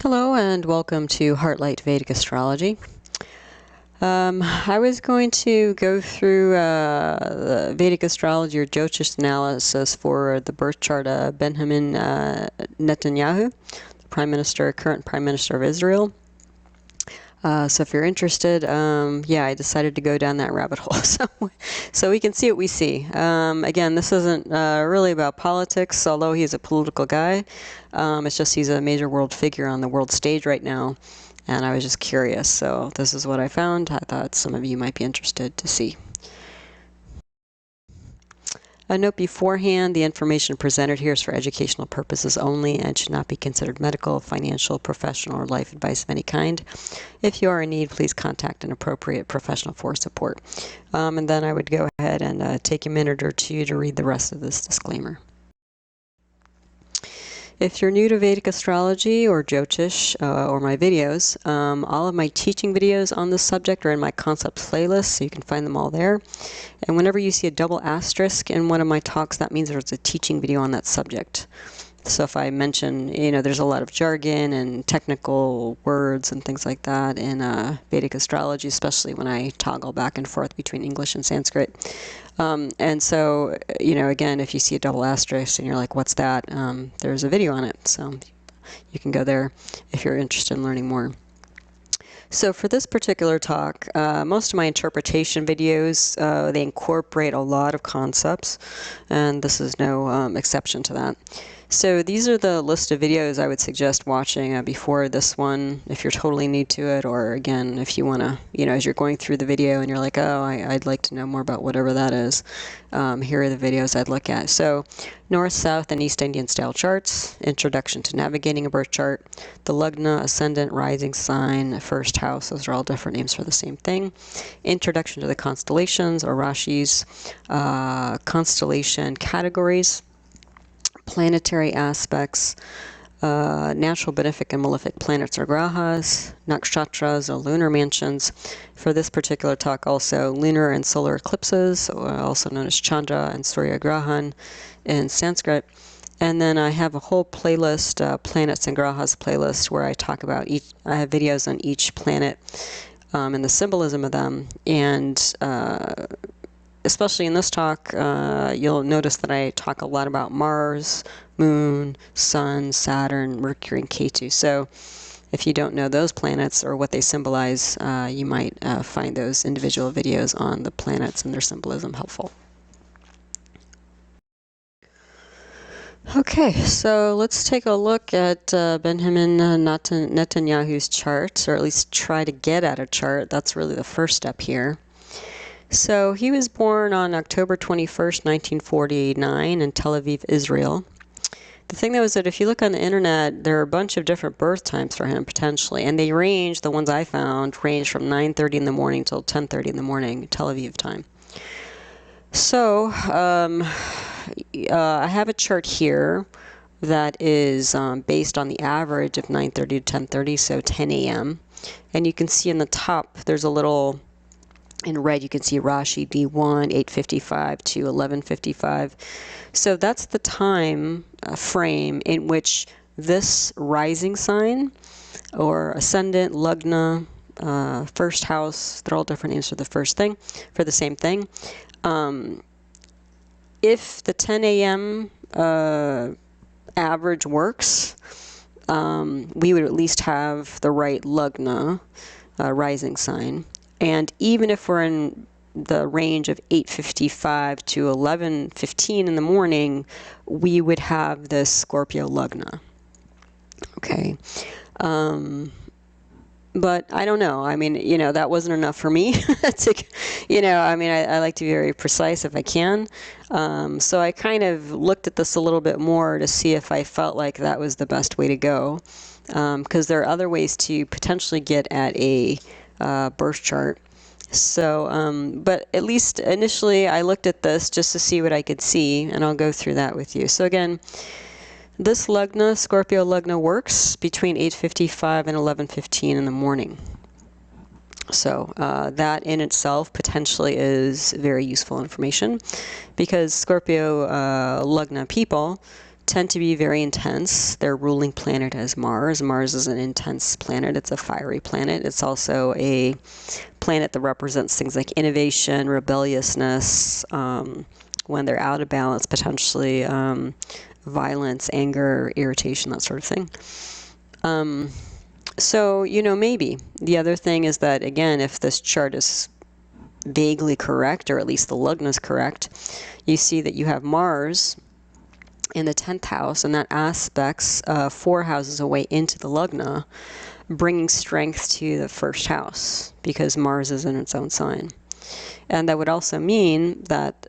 Hello and welcome to Heartlight Vedic Astrology. I was going to go through the Vedic Astrology or Jyotish analysis for the birth chart of Benjamin Netanyahu, the current Prime Minister of Israel. So if you're interested, yeah, I decided to go down that rabbit hole so we can see what we see. Again, this isn't really about politics, although he's a political guy. It's just he's a major world figure on the world stage right now, and I was just curious. So this is what I found. I thought some of you might be interested to see. A note beforehand, the information presented here is for educational purposes only and should not be considered medical, financial, professional, or life advice of any kind. If you are in need, please contact an appropriate professional for support. And then I would go ahead and take a minute or two to read the rest of this disclaimer. If you're new to Vedic Astrology or Jyotish or my videos, all of my teaching videos on this subject are in my concepts playlist, so you can find them all there. And whenever you see a double asterisk in one of my talks, that means there's a teaching video on that subject. So if I mention, there's a lot of jargon and technical words and things like that in Vedic Astrology, especially when I toggle back and forth between English and Sanskrit. And so, again, if you see a double asterisk and you're like, what's that? There's a video on it. So you can go there if you're interested in learning more. So for this particular talk, most of my interpretation videos, they incorporate a lot of concepts, and this is no exception to that. So these are the list of videos I would suggest watching before this one, if you're totally new to it, or again, if you want to, as you're going through the video and you're like, oh, I'd like to know more about whatever that is, here are the videos I'd look at. So North, South, and East Indian style charts, introduction to navigating a birth chart, the lagna, ascendant, rising sign, first house, those are all different names for the same thing, introduction to the constellations or rashis, constellation categories, planetary aspects, natural benefic and malefic planets or grahas, nakshatras or lunar mansions. For this particular talk also, lunar and solar eclipses, also known as Chandra and Surya Grahan in Sanskrit. And then I have a whole playlist, planets and grahas playlist, where I talk about I have videos on each planet and the symbolism of them. And especially in this talk, you'll notice that I talk a lot about Mars, Moon, Sun, Saturn, Mercury, and Ketu. So if you don't know those planets or what they symbolize, you might find those individual videos on the planets and their symbolism helpful. Okay, so let's take a look at Benjamin Netanyahu's chart, or at least try to get at a chart. That's really the first step here. So he was born on October 21st, 1949 in Tel Aviv, Israel. The thing though is that if you look on the internet, there are a bunch of different birth times for him potentially, and they range, the ones I found, range from 9:30 in the morning till 10:30 in the morning, Tel Aviv time. So I have a chart here that is based on the average of 9:30 to 10:30, so 10 a.m. And you can see in the top, there's a little, in red, you can see Rashi D1, 8:55 to 11:55. So that's the time frame in which this rising sign, or ascendant, lagna, first house, they're all different names for the for the same thing. If the 10 a.m. Average works, we would at least have the right lagna, rising sign. And even if we're in the range of 8:55 to 11:15 in the morning, we would have the Scorpio lagna. Okay. But I don't know. I mean, that wasn't enough for me. I like to be very precise if I can. So I kind of looked at this a little bit more to see if I felt like that was the best way to go. Because there are other ways to potentially get at a birth chart. So, but at least initially I looked at this just to see what I could see, and I'll go through that with you. So again, this lagna, Scorpio lagna, works between 8:55 and 11:15 in the morning. So that in itself potentially is very useful information, because Scorpio lagna people tend to be very intense. Their ruling planet is Mars. Mars is an intense planet. It's a fiery planet. It's also a planet that represents things like innovation, rebelliousness, when they're out of balance, potentially violence, anger, irritation, that sort of thing. So, maybe. The other thing is that, again, if this chart is vaguely correct, or at least the lagna is correct, you see that you have Mars in the 10th house, and that aspects 4 houses away into the lagna, bringing strength to the first house, because Mars is in its own sign. And that would also mean that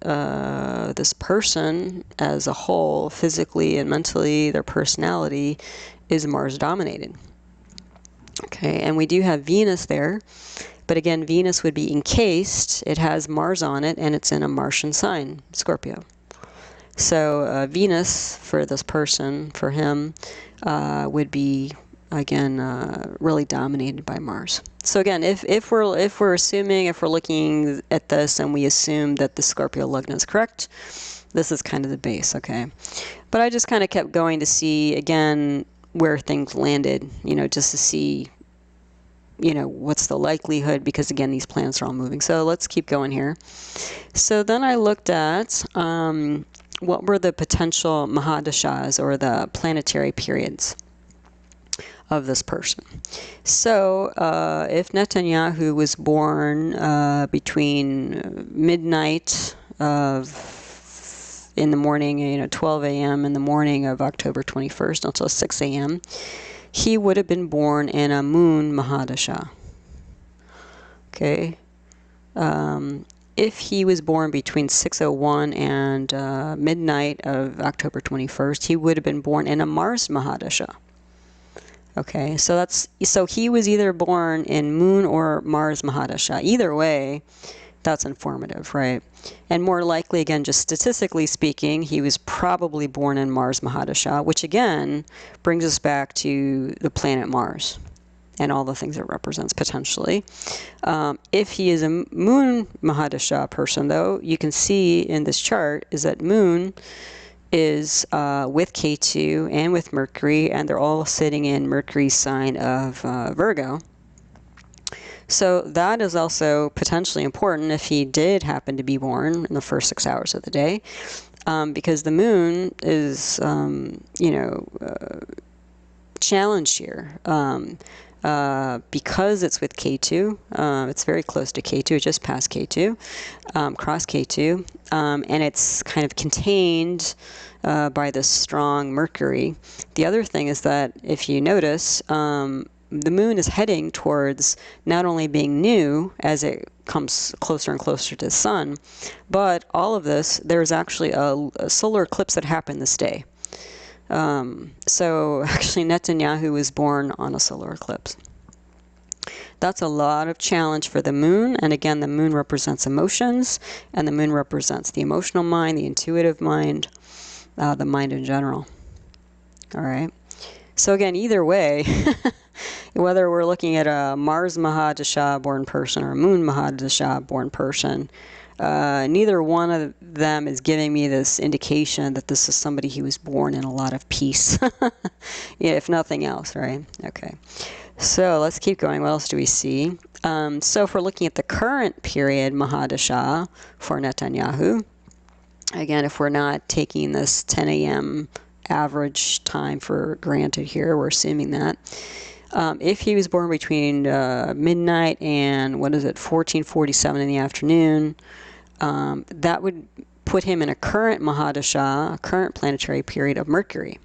this person as a whole, physically and mentally, their personality is Mars dominated. Okay, and we do have Venus there, but again, Venus would be encased. It has Mars on it, and it's in a Martian sign, Scorpio. So Venus, for this person, for him, would be, again, really dominated by Mars. So again, if we're assuming, if we're looking at this and we assume that the Scorpio lagna is correct, this is kind of the base, okay? But I just kind of kept going to see, again, where things landed, just to see, what's the likelihood, because again, these planets are all moving. So let's keep going here. So then I looked at what were the potential mahadashas, or the planetary periods of this person. So if Netanyahu was born between midnight in the morning, 12 a.m. in the morning of October 21st until 6 a.m., he would have been born in a moon mahadasha. Okay. If he was born between 6:01 and midnight of October 21st, he would have been born in a Mars mahadasha. Okay, so he was either born in Moon or Mars mahadasha. Either way, that's informative, right? And more likely, again, just statistically speaking, he was probably born in Mars mahadasha, which again brings us back to the planet Mars and all the things it represents potentially. If he is a Moon mahadasha person, though, you can see in this chart is that Moon is with K2 and with Mercury, and they're all sitting in Mercury's sign of Virgo. So that is also potentially important if he did happen to be born in the first 6 hours of the day, because the moon is, challenged here. Because it's with K2, it's very close to K2, it just passed K2, cross K2, and it's kind of contained by this strong Mercury. The other thing is that if you notice, the moon is heading towards not only being new as it comes closer and closer to the sun, but all of this, there's actually a solar eclipse that happened this day. So actually Netanyahu was born on a solar eclipse. That's a lot of challenge for the moon, and again, the moon represents emotions, and the moon represents the emotional mind, the intuitive mind, the mind in general. All right. So again, either way, whether we're looking at a Mars mahadasha born person or a Moon mahadasha born person, neither one of them is giving me this indication that this is somebody who was born in a lot of peace, yeah, if nothing else, right? Okay. So let's keep going. What else do we see? So if we're looking at the current period mahadasha for Netanyahu, again, if we're not taking this 10 a.m. average time for granted here, we're assuming that. If he was born between midnight and, 14:47 in the afternoon, that would put him in a current mahadasha, a current planetary period of Mercury.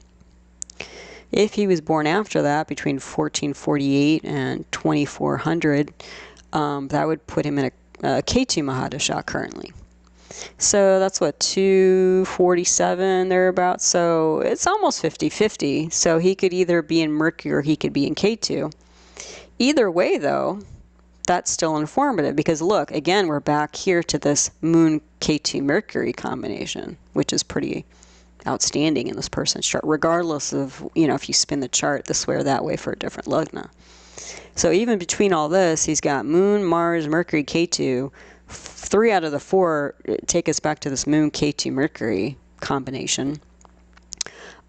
If he was born after that, between 1448 and 2400, that would put him in a K2 mahadasha currently. So that's what, 247 thereabouts. So it's almost 50-50. So he could either be in Mercury or he could be in K2. Either way, though, that's still informative, because look, again, we're back here to this Moon K2 Mercury combination, which is pretty outstanding in this person's chart, regardless of, if you spin the chart this way or that way for a different lagna. So even between all this, he's got Moon, Mars, Mercury, K2. 3 out of the 4 take us back to this Moon K2 Mercury combination.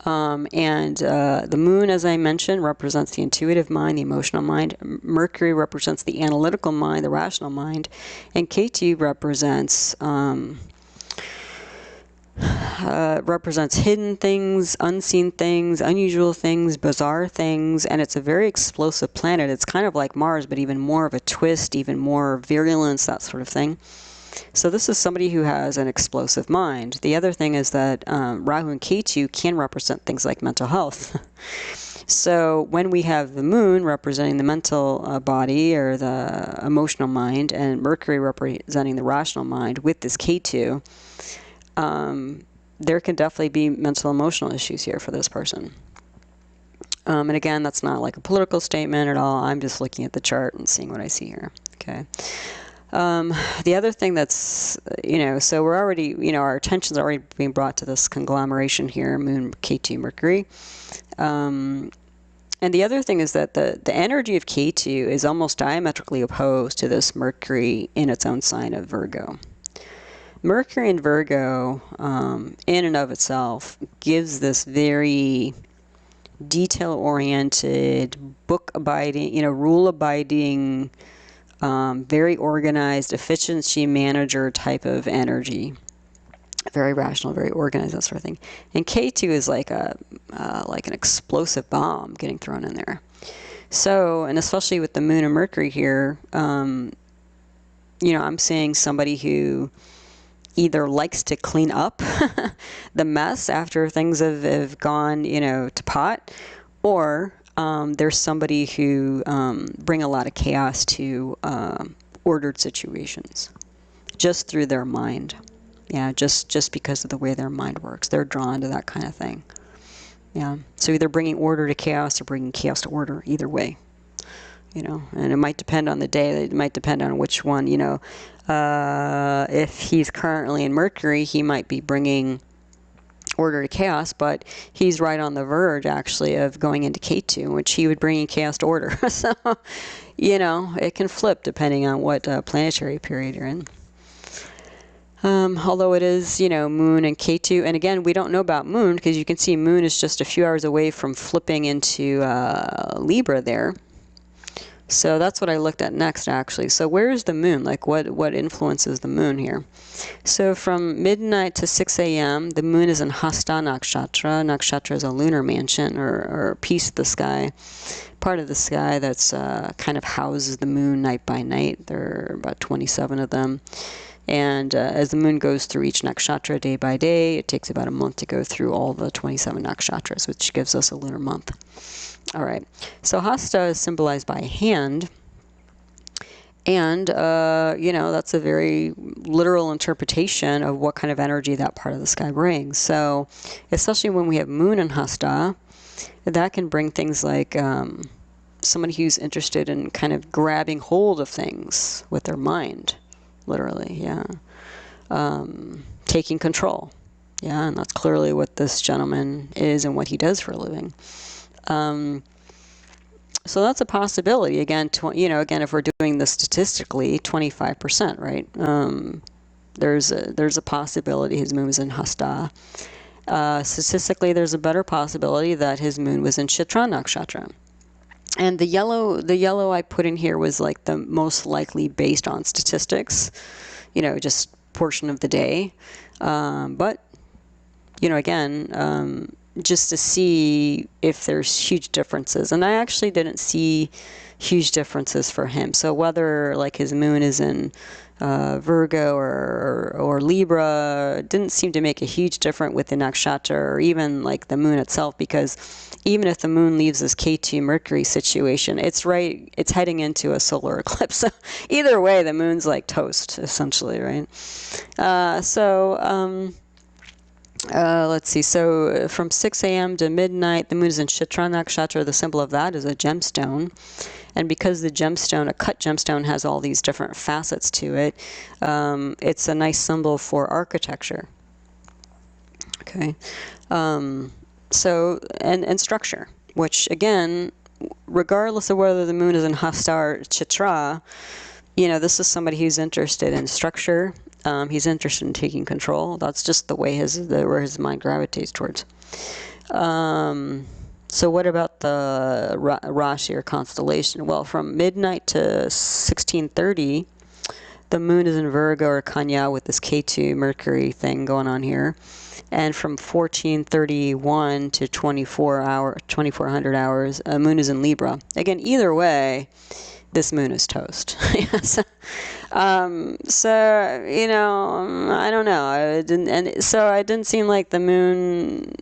The moon, as I mentioned, represents the intuitive mind, the emotional mind. Mercury represents the analytical mind, the rational mind. And Ketu represents hidden things, unseen things, unusual things, bizarre things, and it's a very explosive planet. It's kind of like Mars, but even more of a twist, even more virulence, that sort of thing. So this is somebody who has an explosive mind. The other thing is that Rahu and Ketu can represent things like mental health. So when we have the moon representing the mental body or the emotional mind, and Mercury representing the rational mind with this Ketu, there can definitely be mental emotional issues here for this person. And again, that's not like a political statement at all. I'm just looking at the chart and seeing what I see here. Okay. The other thing that's, so we're already, our attention's already being brought to this conglomeration here, Moon, Ketu, Mercury. And the other thing is that the energy of Ketu is almost diametrically opposed to this Mercury in its own sign of Virgo. Mercury in Virgo, in and of itself, gives this very detail-oriented, book-abiding, rule-abiding, very organized, efficiency manager type of energy. Very rational, very organized, that sort of thing. And K2 is like an explosive bomb getting thrown in there. So, and especially with the Moon and Mercury here, I'm seeing somebody who either likes to clean up the mess after things have gone, to pot, or there's somebody who bring a lot of chaos to ordered situations just through their mind. Yeah, just because of the way their mind works. They're drawn to that kind of thing. Yeah, so either bringing order to chaos or bringing chaos to order, either way. And it might depend on the day. It might depend on which one, if he's currently in Mercury, he might be bringing order to chaos, but he's right on the verge, actually, of going into K2, which he would bring in chaos to order. So, it can flip depending on what planetary period you're in. Although it is, Moon and K2, and again, we don't know about Moon, because you can see Moon is just a few hours away from flipping into Libra there. So that's what I looked at next, actually. So where's the Moon? Like, what influences the Moon here? So from midnight to 6 a.m., the Moon is in Hasta Nakshatra. Nakshatra is a lunar mansion, or a piece of the sky, part of the sky that's kind of houses the Moon night by night. There are about 27 of them. And as the Moon goes through each nakshatra day by day, it takes about a month to go through all the 27 nakshatras, which gives us a lunar month. All right, so Hasta is symbolized by a hand, and, that's a very literal interpretation of what kind of energy that part of the sky brings. So, especially when we have Moon in Hasta, that can bring things like somebody who's interested in kind of grabbing hold of things with their mind, literally, yeah. Taking control, yeah, and that's clearly what this gentleman is and what he does for a living. So that's a possibility. Again, again, if we're doing this statistically, 25%, right? There's a possibility his moon was in Hasta. Statistically, there's a better possibility that his moon was in Chitra Nakshatra. And the yellow I put in here was like the most likely based on statistics, just portion of the day. But, again, just to see if there's huge differences. And I actually didn't see huge differences for him. So whether like his moon is in Virgo or Libra, didn't seem to make a huge difference with the nakshatra or even like the moon itself, because even if the moon leaves this K2 Mercury situation, it's heading into a solar eclipse. So either way, the moon's like toast, essentially, right? Let's see. So from 6 a.m. to midnight, the moon is in Chitra Nakshatra. The symbol of that is a gemstone. And because the gemstone, a cut gemstone, has all these different facets to it, it's a nice symbol for architecture. Okay. So, and structure, which again, regardless of whether the moon is in Hasta or Chitra, this is somebody who's interested in structure. He's interested in taking control. That's just the way where his mind gravitates towards. So what about the Rashi or constellation? Well, from midnight to 1630, the moon is in Virgo or Kanya with this K2 Mercury thing going on here. And from 1431 to 2400 hours, a moon is in Libra. Again, either way, this moon is toast. Yes. So, you know, I don't know. So it didn't seem like the moon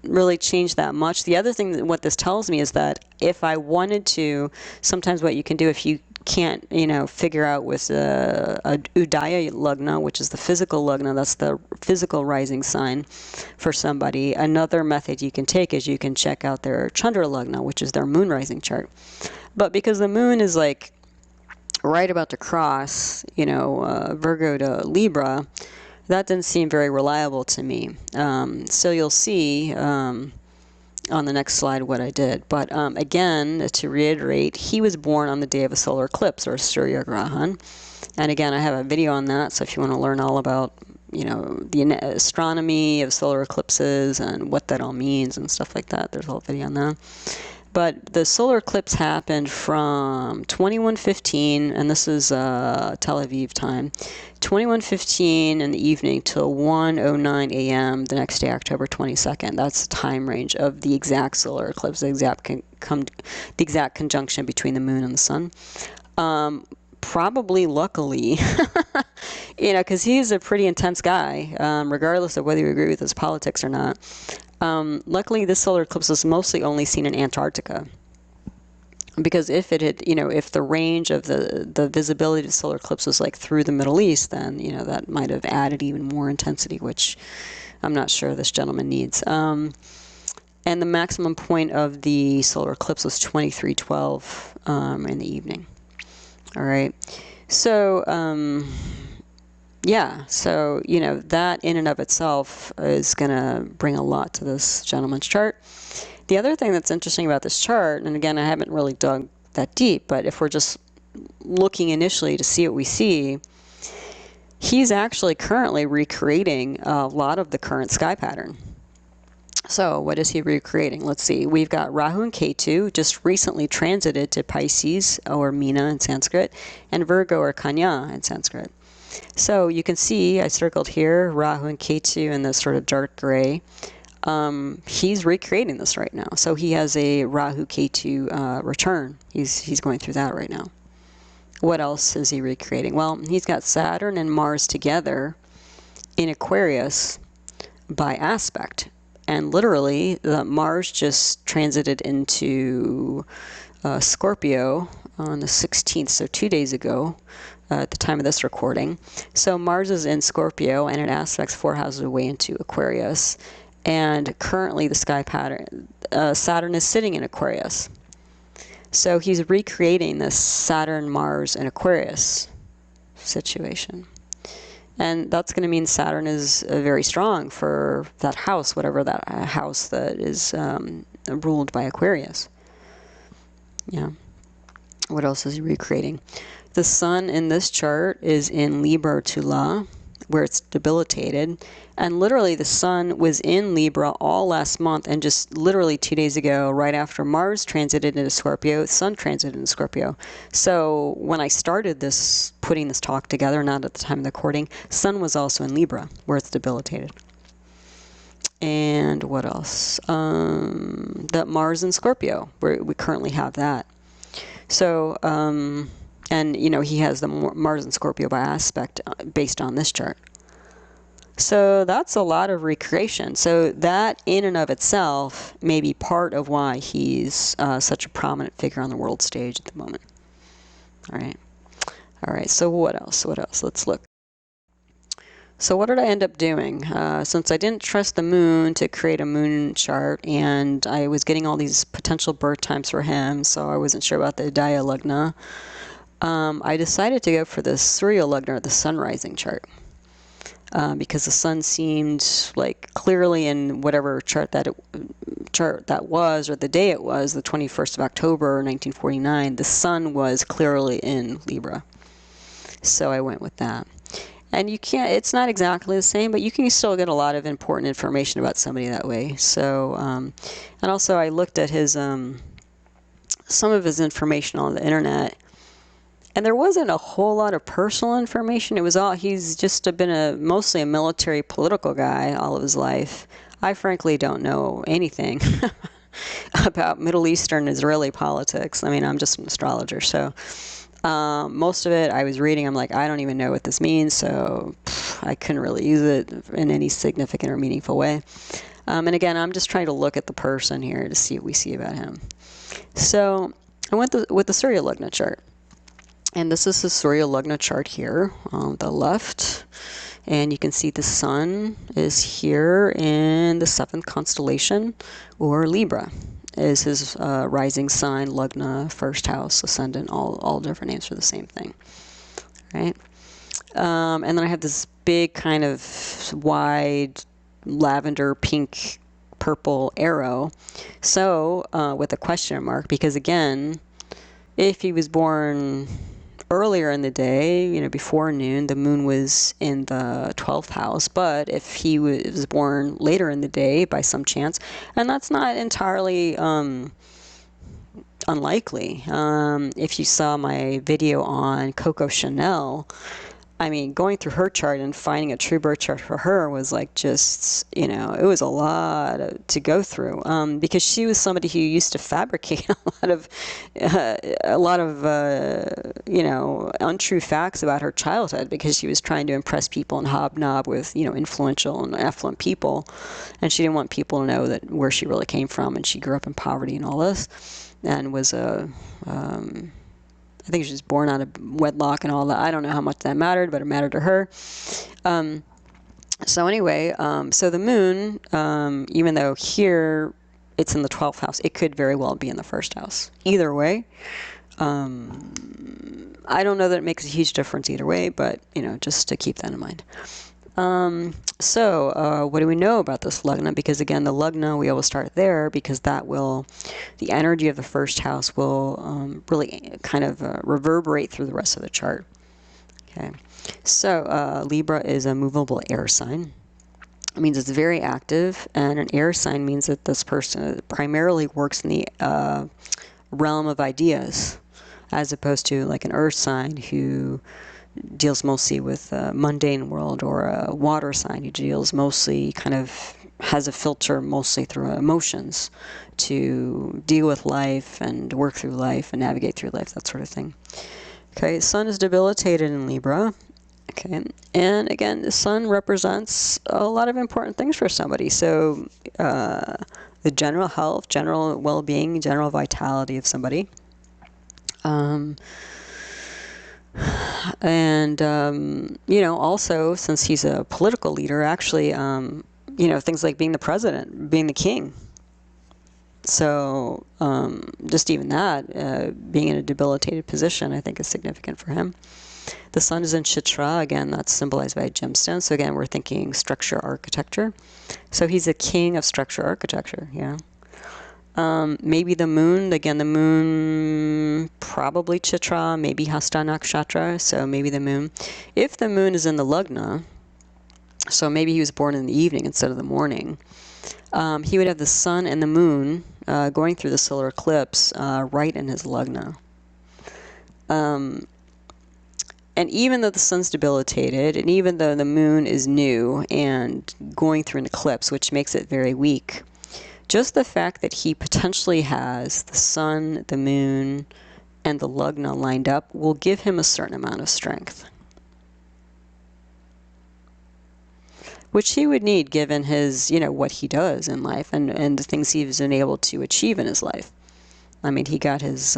really changed that much. The other thing, what this tells me is that if I wanted to, sometimes what you can do if you can't, you know, figure out with a Udaya lagna, which is the physical lagna, that's the physical rising sign for somebody. Another method you can take is you can check out their Chandra lagna, which is their moon rising chart. But because the moon is like right about to cross, you know, Virgo to Libra, that didn't seem very reliable to me. So you'll see on the next slide what I did. But again, to reiterate, he was born on the day of a solar eclipse, or Surya Grahan. And again, I have a video on that, so if you want to learn all about, you know, the astronomy of solar eclipses and what that all means and stuff like that, there's a whole video on that. But the solar eclipse happened from 21:15, and this is Tel Aviv time, 21:15 in the evening till 1:09 a.m. the next day, October 22nd. That's the time range of the exact solar eclipse, the exact conjunction between the moon and the sun. Probably luckily, you know, because he's a pretty intense guy, regardless of whether you agree with his politics or not. Luckily, this solar eclipse was mostly only seen in Antarctica. Because if it had, you know, if the range of the visibility of the solar eclipse was like through the Middle East, then, you know, that might have added even more intensity, which I'm not sure this gentleman needs. And the maximum point of the solar eclipse was 23:12 in the evening. All right. So, yeah, so, you know, that in and of itself is going to bring a lot to this gentleman's chart. The other thing that's interesting about this chart, and again, I haven't really dug that deep, but if we're just looking initially to see what we see, he's actually currently recreating a lot of the current sky pattern. So what is he recreating? Let's see. We've got Rahu and Ketu just recently transited to Pisces, or Meena in Sanskrit, and Virgo, or Kanya in Sanskrit. So you can see I circled here Rahu and Ketu in this sort of dark gray. He's recreating this right now. So he has a Rahu Ketu return. He's going through that right now. What else is he recreating? Well, he's got Saturn and Mars together in Aquarius by aspect. And literally, Mars just transited into Scorpio on the 16th, so 2 days ago at the time of this recording. So Mars is in Scorpio, and it aspects 4 houses away into Aquarius. And currently, the sky pattern, Saturn is sitting in Aquarius. So he's recreating this Saturn-Mars and Aquarius situation. And that's going to mean Saturn is very strong for that house, whatever that house that is ruled by Aquarius. Yeah. What else is he recreating? The sun in this chart is in Libra or Tula, where it's debilitated. And literally the sun was in Libra all last month, and just literally 2 days ago, right after Mars transited into Scorpio, the sun transited into Scorpio. So when I started this, putting this talk together, not at the time of the recording, sun was also in Libra, where it's debilitated. And what else? That Mars in Scorpio, where we currently have that. So, and, you know, he has the Mars and Scorpio by aspect based on this chart. So that's a lot of recreation. So that in and of itself may be part of why he's such a prominent figure on the world stage at the moment. All right. All right. So what else? What else? Let's look. So what did I end up doing? Since I didn't trust the moon to create a moon chart, and I was getting all these potential birth times for him, so I wasn't sure about the Udaya lagna, I decided to go for the Surya lagna, or the sun rising chart. Because the sun seemed like clearly in whatever chart that was, or the day it was, the 21st of October, 1949, the sun was clearly in Libra. So I went with that. And you can't, it's not exactly the same, but you can still get a lot of important information about somebody that way. So, and also I looked at his, some of his information on the internet, and there wasn't a whole lot of personal information. It was all, he's just been mostly a military political guy all of his life. I frankly don't know anything about Middle Eastern Israeli politics. I mean, I'm just an astrologer, so most of it I was reading, I'm like, I don't even know what this means, so I couldn't really use it in any significant or meaningful way. And again, I'm just trying to look at the person here to see what we see about him. So I went with the Surya lagna chart. And this is the Surya lagna chart here on the left. And you can see the sun is here in the 7th constellation, or Libra is his rising sign, lagna, first house, ascendant, all different names for the same thing, right? And then I have this big kind of wide lavender, pink, purple arrow. So with a question mark, because again, if he was born earlier in the day, you know, before noon, the moon was in the 12th house. But if he was born later in the day by some chance, and that's not entirely unlikely. If you saw my video on Coco Chanel, I mean, going through her chart and finding a true birth chart for her was like just, you know, it was a lot to go through, because she was somebody who used to fabricate a lot of you know, untrue facts about her childhood, because she was trying to impress people and hobnob with, you know, influential and affluent people, and she didn't want people to know that where she really came from, and she grew up in poverty and all this, and was a I think she was born out of wedlock and all that. I don't know how much that mattered, but it mattered to her. So anyway, so the moon, even though here it's in the 12th house, it could very well be in the 1st house. Either way, I don't know that it makes a huge difference either way, but, you know, just to keep that in mind. So what do we know about this lagna? Because again, the lagna, we always start there, because that will, the energy of the 1st house will really kind of reverberate through the rest of the chart. Okay, so Libra is a movable air sign. It means it's very active, and an air sign means that this person primarily works in the realm of ideas, as opposed to like an earth sign who deals mostly with the mundane world, or a water sign who deals mostly, kind of has a filter mostly through emotions to deal with life and work through life and navigate through life, that sort of thing. Okay, sun is debilitated in Libra. Okay, and again, the sun represents a lot of important things for somebody. So the general health, general well-being, general vitality of somebody. And, you know, also, since he's a political leader, actually, you know, things like being the president, being the king. So just even that, being in a debilitated position, I think is significant for him. The sun is in Chitra. Again, that's symbolized by a gemstone. So again, we're thinking structure, architecture. So he's a king of structure, architecture, yeah. Maybe the moon, again, the moon, probably Chitra, maybe Hasta Nakshatra, so maybe the moon. If the moon is in the lagna, so maybe he was born in the evening instead of the morning, he would have the sun and the moon going through the solar eclipse right in his lagna. And even though the sun's debilitated, and even though the moon is new and going through an eclipse, which makes it very weak, just the fact that he potentially has the sun, the moon, and the lagna lined up will give him a certain amount of strength, which he would need given his, you know, what he does in life and the things he's been able to achieve in his life. I mean, he got his,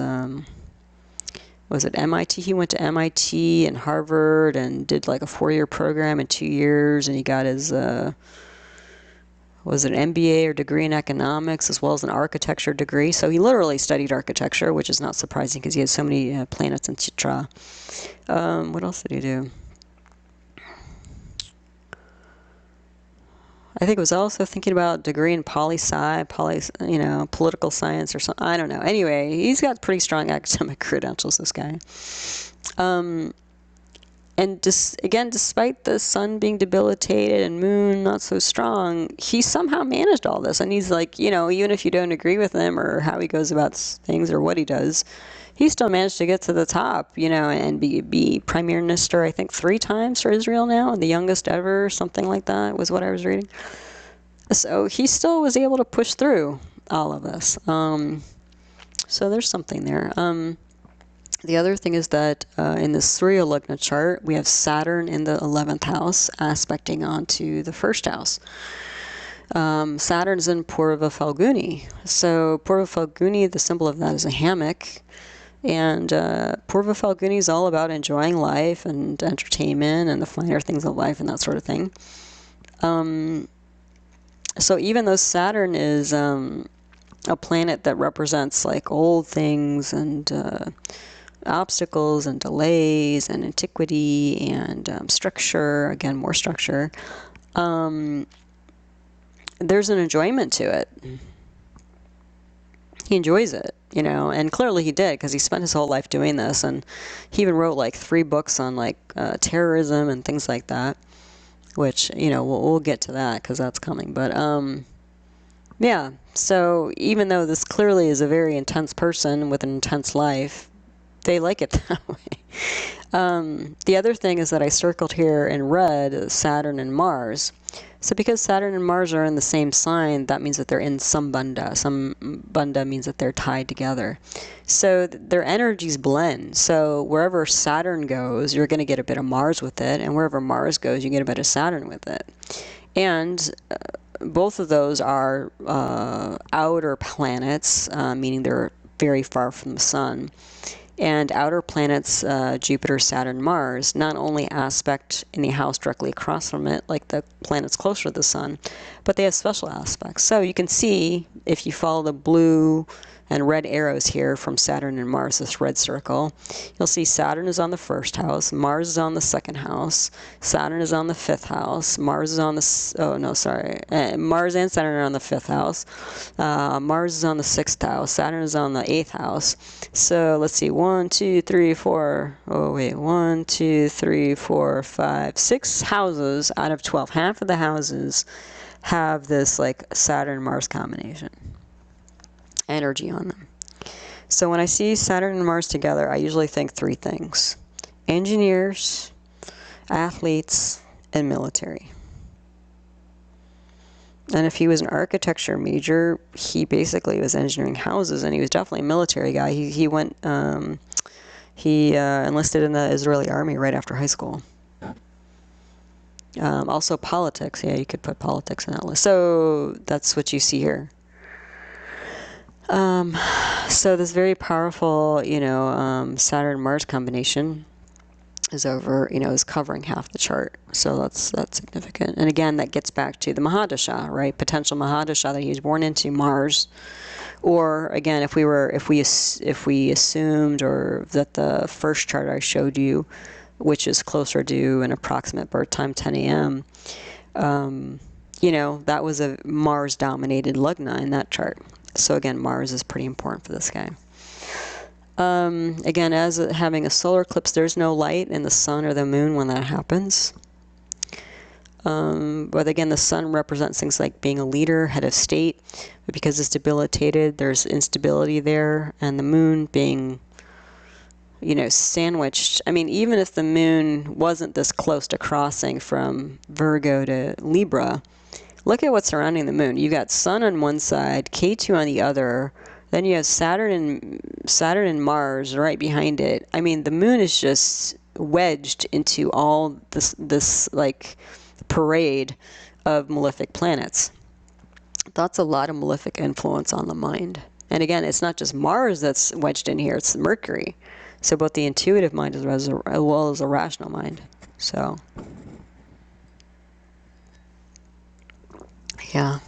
was it MIT? He went to MIT and Harvard and did like a 4-year program in 2 years, and he got his, was it an MBA or degree in economics, as well as an architecture degree. So he literally studied architecture, which is not surprising because he has so many planets in Chitra. What else did he do? I think it was also thinking about degree in poli-sci, you know, political science or something. I don't know. Anyway, he's got pretty strong academic credentials, this guy. and again, despite the sun being debilitated and moon not so strong, he somehow managed all this. And he's like, you know, even if you don't agree with him or how he goes about things or what he does, he still managed to get to the top, you know, and be prime minister, I think 3 times for Israel now, and the youngest ever, something like that was what I was reading. So he still was able to push through all of this. So there's something there. The other thing is that in the Surya lagna chart, we have Saturn in the 11th house aspecting onto the first house. Saturn's in Purva Falguni. So Purva Falguni, the symbol of that is a hammock. And Purva Falguni is all about enjoying life and entertainment and the finer things of life and that sort of thing. So even though Saturn is a planet that represents like old things and obstacles and delays and antiquity and structure, again, more structure, there's an enjoyment to it. He enjoys it, you know, and clearly he did, because he spent his whole life doing this, and he even wrote like 3 books on like terrorism and things like that, which, you know, we'll get to that because that's coming. But yeah, so even though this clearly is a very intense person with an intense life, they like it that way. The other thing is that I circled here in red Saturn and Mars. So because Saturn and Mars are in the same sign, that means that they're in sambandha. Sambandha means that they're tied together. So their energies blend. So wherever Saturn goes, you're going to get a bit of Mars with it. And wherever Mars goes, you get a bit of Saturn with it. And both of those are outer planets, meaning they're very far from the sun. And outer planets, Jupiter, Saturn, Mars, not only aspect in the house directly across from it, like the planets closer to the sun, but they have special aspects. So you can see, if you follow the blue and red arrows here from Saturn and Mars, this red circle, you'll see Saturn is on the 1st house, Mars is on the 2nd house, Saturn is on the 5th house, Mars is on the, Mars and Saturn are on the 5th house, Mars is on the 6th house, Saturn is on the 8th house. So let's see, 1, 2, 3, 4, 1, 2, 3, 4, 5, 6 houses out of 12. Half of the houses have this like Saturn-Mars combination energy on them. So when I see Saturn and Mars together, I usually think 3 things: engineers, athletes, and military. And if he was an architecture major, he basically was engineering houses, and he was definitely a military guy. He went, he enlisted in the Israeli army right after high school. Also politics, yeah, you could put politics in that list. So that's what you see here. So this very powerful, you know, Saturn-Mars combination is over, you know, is covering half the chart. So that's significant. And again, that gets back to the Mahadasha, right? Potential Mahadasha that he was born into, Mars. Or again, if we assumed, or that the first chart I showed you, which is closer to an approximate birth time, 10 a.m., you know, that was a Mars-dominated lagna in that chart. So again, Mars is pretty important for this guy. Again, as having a solar eclipse, there's no light in the sun or the moon when that happens. But again, the sun represents things like being a leader, head of state. But because it's debilitated, there's instability there. And the moon being, you know, sandwiched. I mean, even if the moon wasn't this close to crossing from Virgo to Libra, look at what's surrounding the moon. You got Sun on one side, K2 on the other. Then you have Saturn and Mars right behind it. I mean, the moon is just wedged into all this like parade of malefic planets. That's a lot of malefic influence on the mind. And again, it's not just Mars that's wedged in here, it's Mercury. So both the intuitive mind as well as a rational mind. So yeah.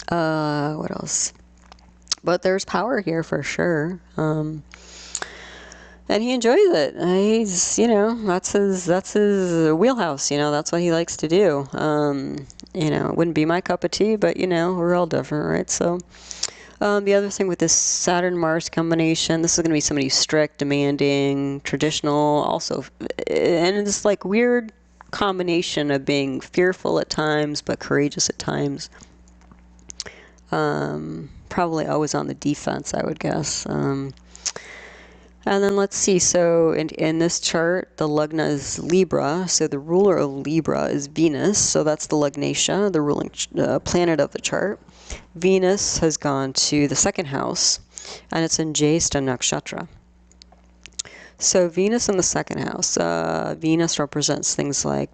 What else? But there's power here for sure. And he enjoys it. He's, you know, that's his wheelhouse. You know, that's what he likes to do. You know, it wouldn't be my cup of tea, but you know, we're all different, right? So, The other thing with this Saturn-Mars combination, this is going to be somebody who's strict, demanding, traditional, also, and it's like weird combination of being fearful at times but courageous at times. Probably always on the defense, I would guess. And then let's see, so in this chart, the lagna is Libra, so the ruler of Libra is Venus, so that's the lagnatia, the ruling planet of the chart. Venus has gone to the second house, and it's in Jyeshta nakshatra. So Venus in the second house, Venus represents things like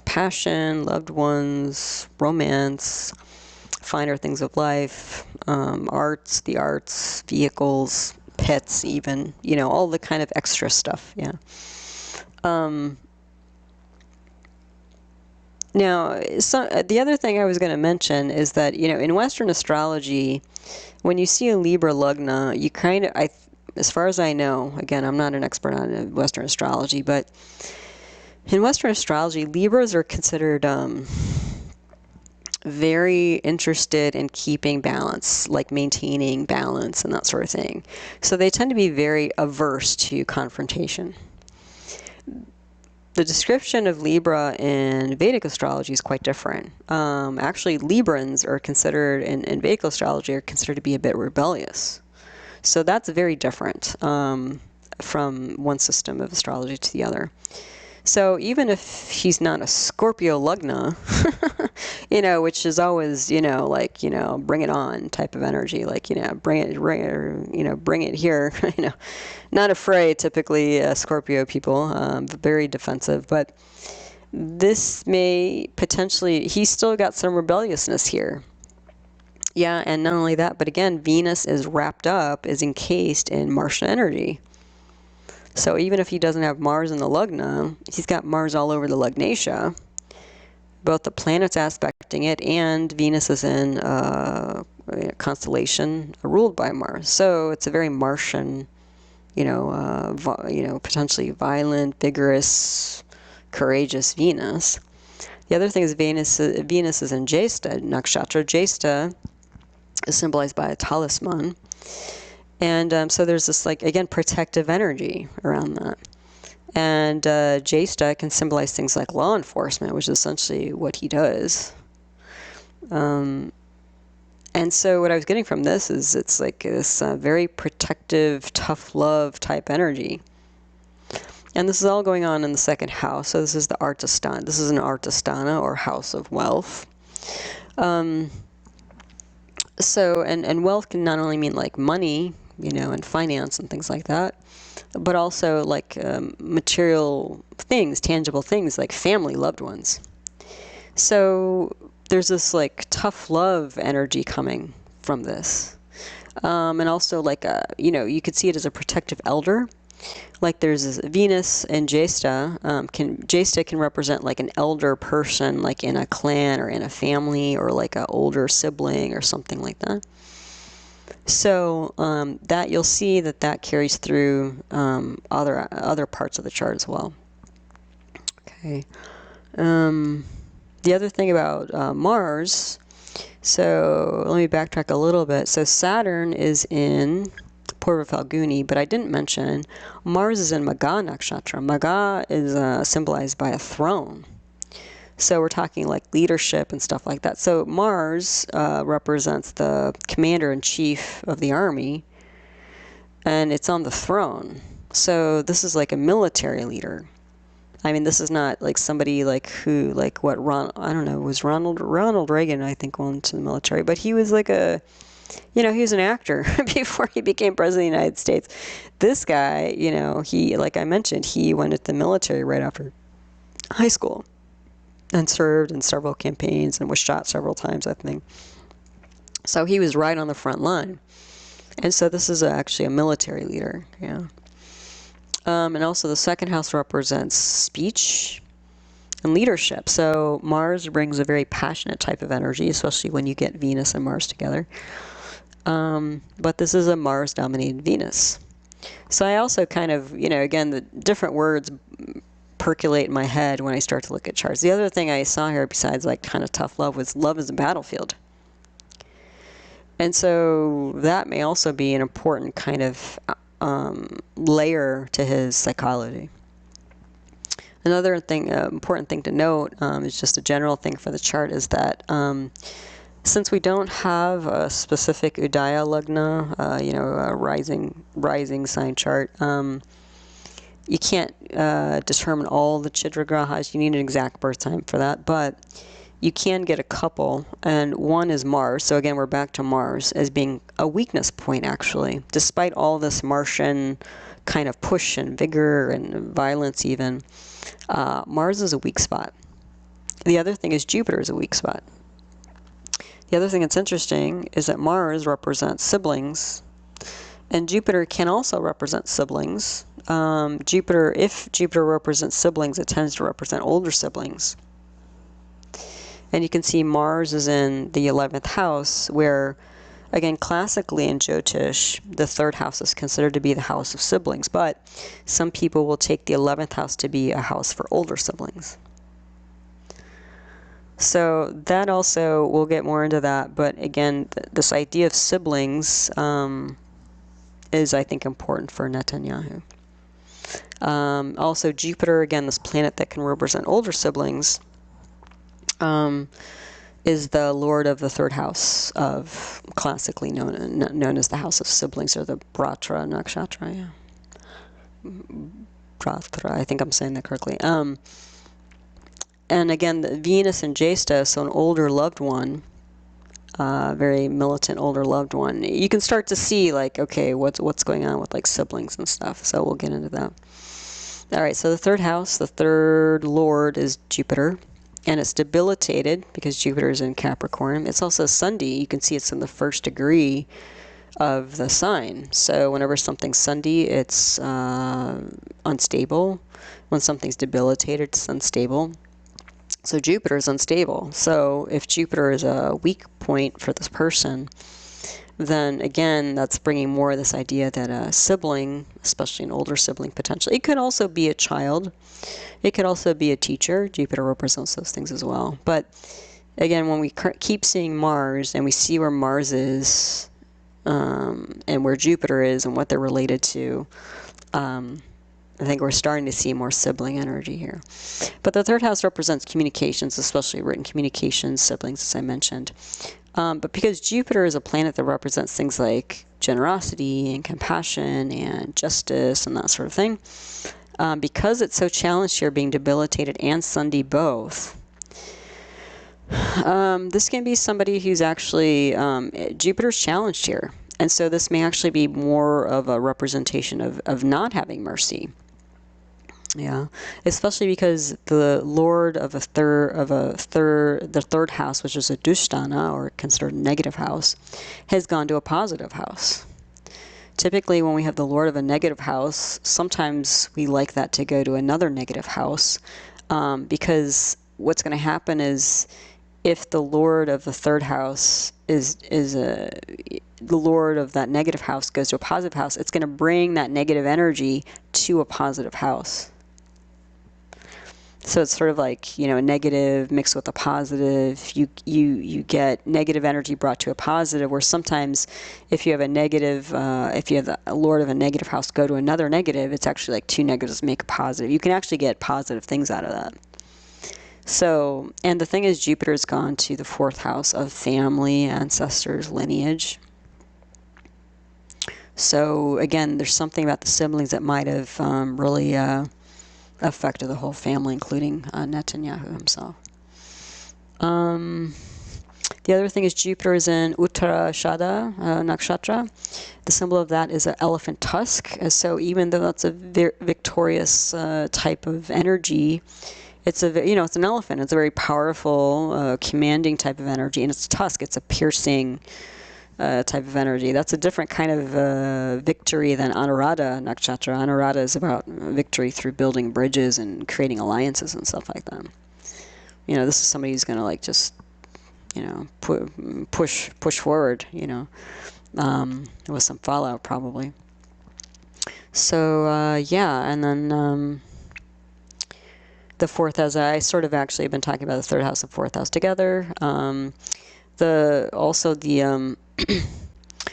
passion, loved ones, romance, finer things of life, arts, the arts, vehicles, pets even, you know, all the kind of extra stuff, yeah. Now, the other thing I was going to mention is that, you know, in Western astrology, when you see a Libra lagna, you kind of, as far as I know, again, I'm not an expert on Western astrology, but in Western astrology, Libras are considered very interested in keeping balance, like maintaining balance and that sort of thing. So they tend to be very averse to confrontation. The description of Libra in Vedic astrology is quite different. Actually, Librans are considered, in Vedic astrology, are considered to be a bit rebellious. So that's very different from one system of astrology to the other. So even if he's not a Scorpio lagna, you know, which is always, you know, like, you know, bring it on type of energy, like, you know, bring it, you know, bring it here, you know, not afraid typically, Scorpio people, very defensive, but this may potentially, he's still got some rebelliousness here. Yeah, and not only that, but again, Venus is wrapped up, is encased in Martian energy. So even if he doesn't have Mars in the lagna, he's got Mars all over the lagnatia. Both the planets aspecting it and Venus is in a constellation ruled by Mars. So it's a very Martian, you know, potentially violent, vigorous, courageous Venus. The other thing is Venus is in Jyeshta nakshatra. Jyeshta is symbolized by a talisman. And so there's this, like, again, protective energy around that. And Jyeshta can symbolize things like law enforcement, which is essentially what he does. And so what I was getting from this is it's like this very protective, tough love type energy. And this is all going on in the second house. So this is the Artasthana. This is an Artasthana, or house of wealth. So, and wealth can not only mean like money, you know, and finance and things like that, but also like material things, tangible things like family, loved ones. So there's this like tough love energy coming from this. And also like, you know, you could see it as a protective elder. Like there's this Venus and Jyeshta. Jyeshta can represent like an elder person, like in a clan or in a family, or like an older sibling or something like that. So that you'll see that carries through other parts of the chart as well. Okay. The other thing about Mars, so let me backtrack a little bit. So Saturn is in Purva Phalguni, but I didn't mention Mars is in Magha nakshatra. Magha is symbolized by a throne. So we're talking like leadership and stuff like that. So Mars represents the commander-in-chief of the army, and it's on the throne. So this is like a military leader. I mean, this is not like somebody like who, like what, I don't know, was Ronald Reagan, I think, went to the military, but he was like a, you know, he was an actor before he became president of the United States. This guy, you know, he, like I mentioned, he went into the military right after high school and served in several campaigns and was shot several times, I think. So he was right on the front line. And so this is actually a military leader, yeah. And also the second house represents speech and leadership. So Mars brings a very passionate type of energy, especially when you get Venus and Mars together. But this is a Mars-dominated Venus. So I also kind of, you know, again, the different words percolate in my head when I start to look at charts. The other thing I saw here, besides like kind of tough love, was love is a battlefield. And so that may also be an important kind of layer to his psychology. Another thing, important thing to note, is just a general thing for the chart, is that since we don't have a specific Udaya lagna, a rising sign chart, you can't determine all the Chitra grahas. You need an exact birth time for that, but you can get a couple, and one is Mars. So again, we're back to Mars as being a weakness point, actually. Despite all this Martian kind of push and vigor and violence even, Mars is a weak spot. The other thing is Jupiter is a weak spot. The other thing that's interesting is that Mars represents siblings, and Jupiter can also represent siblings. If Jupiter represents siblings, it tends to represent older siblings. And you can see Mars is in the 11th house, where, again, classically in Jyotish, the 3rd house is considered to be the house of siblings, but some people will take the 11th house to be a house for older siblings. So that also, we'll get more into that, but again, this idea of siblings is, I think, important for Netanyahu. Also, Jupiter, again, this planet that can represent older siblings, is the lord of the 3rd house, of classically known as the house of siblings, or the Bratra Nakshatra. Yeah. Bratra, I think I'm saying that correctly. And again, the Venus and Jesta, so an older loved one, very militant older loved one. You can start to see, like, okay, what's going on with like siblings and stuff. So we'll get into that. All right, so the 3rd house, the 3rd lord is Jupiter. And it's debilitated because Jupiter is in Capricorn. It's also Sundi. You can see it's in the 1st degree of the sign. So whenever something's Sundi, it's unstable. When something's debilitated, it's unstable. So Jupiter is unstable. So if Jupiter is a weak point for this person, then again, that's bringing more of this idea that a sibling, especially an older sibling potentially, it could also be a child. It could also be a teacher. Jupiter represents those things as well. But again, when we keep seeing Mars and we see where Mars is and where Jupiter is and what they're related to, I think we're starting to see more sibling energy here. But the 3rd house represents communications, especially written communications, siblings, as I mentioned. But because Jupiter is a planet that represents things like generosity and compassion and justice and that sort of thing, because it's so challenged here, being debilitated and Sundi both, this can be somebody who's actually, Jupiter's challenged here. And so this may actually be more of a representation of not having mercy. Yeah, especially because the lord of the 3rd house, which is a dushtana, or considered a negative house, has gone to a positive house. Typically, when we have the lord of a negative house, sometimes we like that to go to another negative house, because what's going to happen is, if the lord of the 3rd house is the lord of that negative house goes to a positive house, it's going to bring that negative energy to a positive house. So it's sort of like, a negative mixed with a positive. You get negative energy brought to a positive, where sometimes if you have a negative, if you have a lord of a negative house go to another negative, it's actually like 2 negatives make a positive. You can actually get positive things out of that. So, and the thing is, Jupiter's gone to the 4th house of family, ancestors, lineage. So again, there's something about the siblings that might have really affected the whole family, including Netanyahu himself. The other thing is Jupiter is in Uttarashada Nakshatra. The symbol of that is an elephant tusk. So even though that's a victorious type of energy, it's it's an elephant. It's a very powerful, commanding type of energy, and it's tusk. It's a piercing type of energy. That's a different kind of victory than Anuradha Nakshatra. Anuradha is about victory through building bridges and creating alliances and stuff like that. This is somebody who's going to like just, push forward, with some fallout probably. So yeah, and then the 4th house, I sort of actually have been talking about the 3rd house and 4th house together.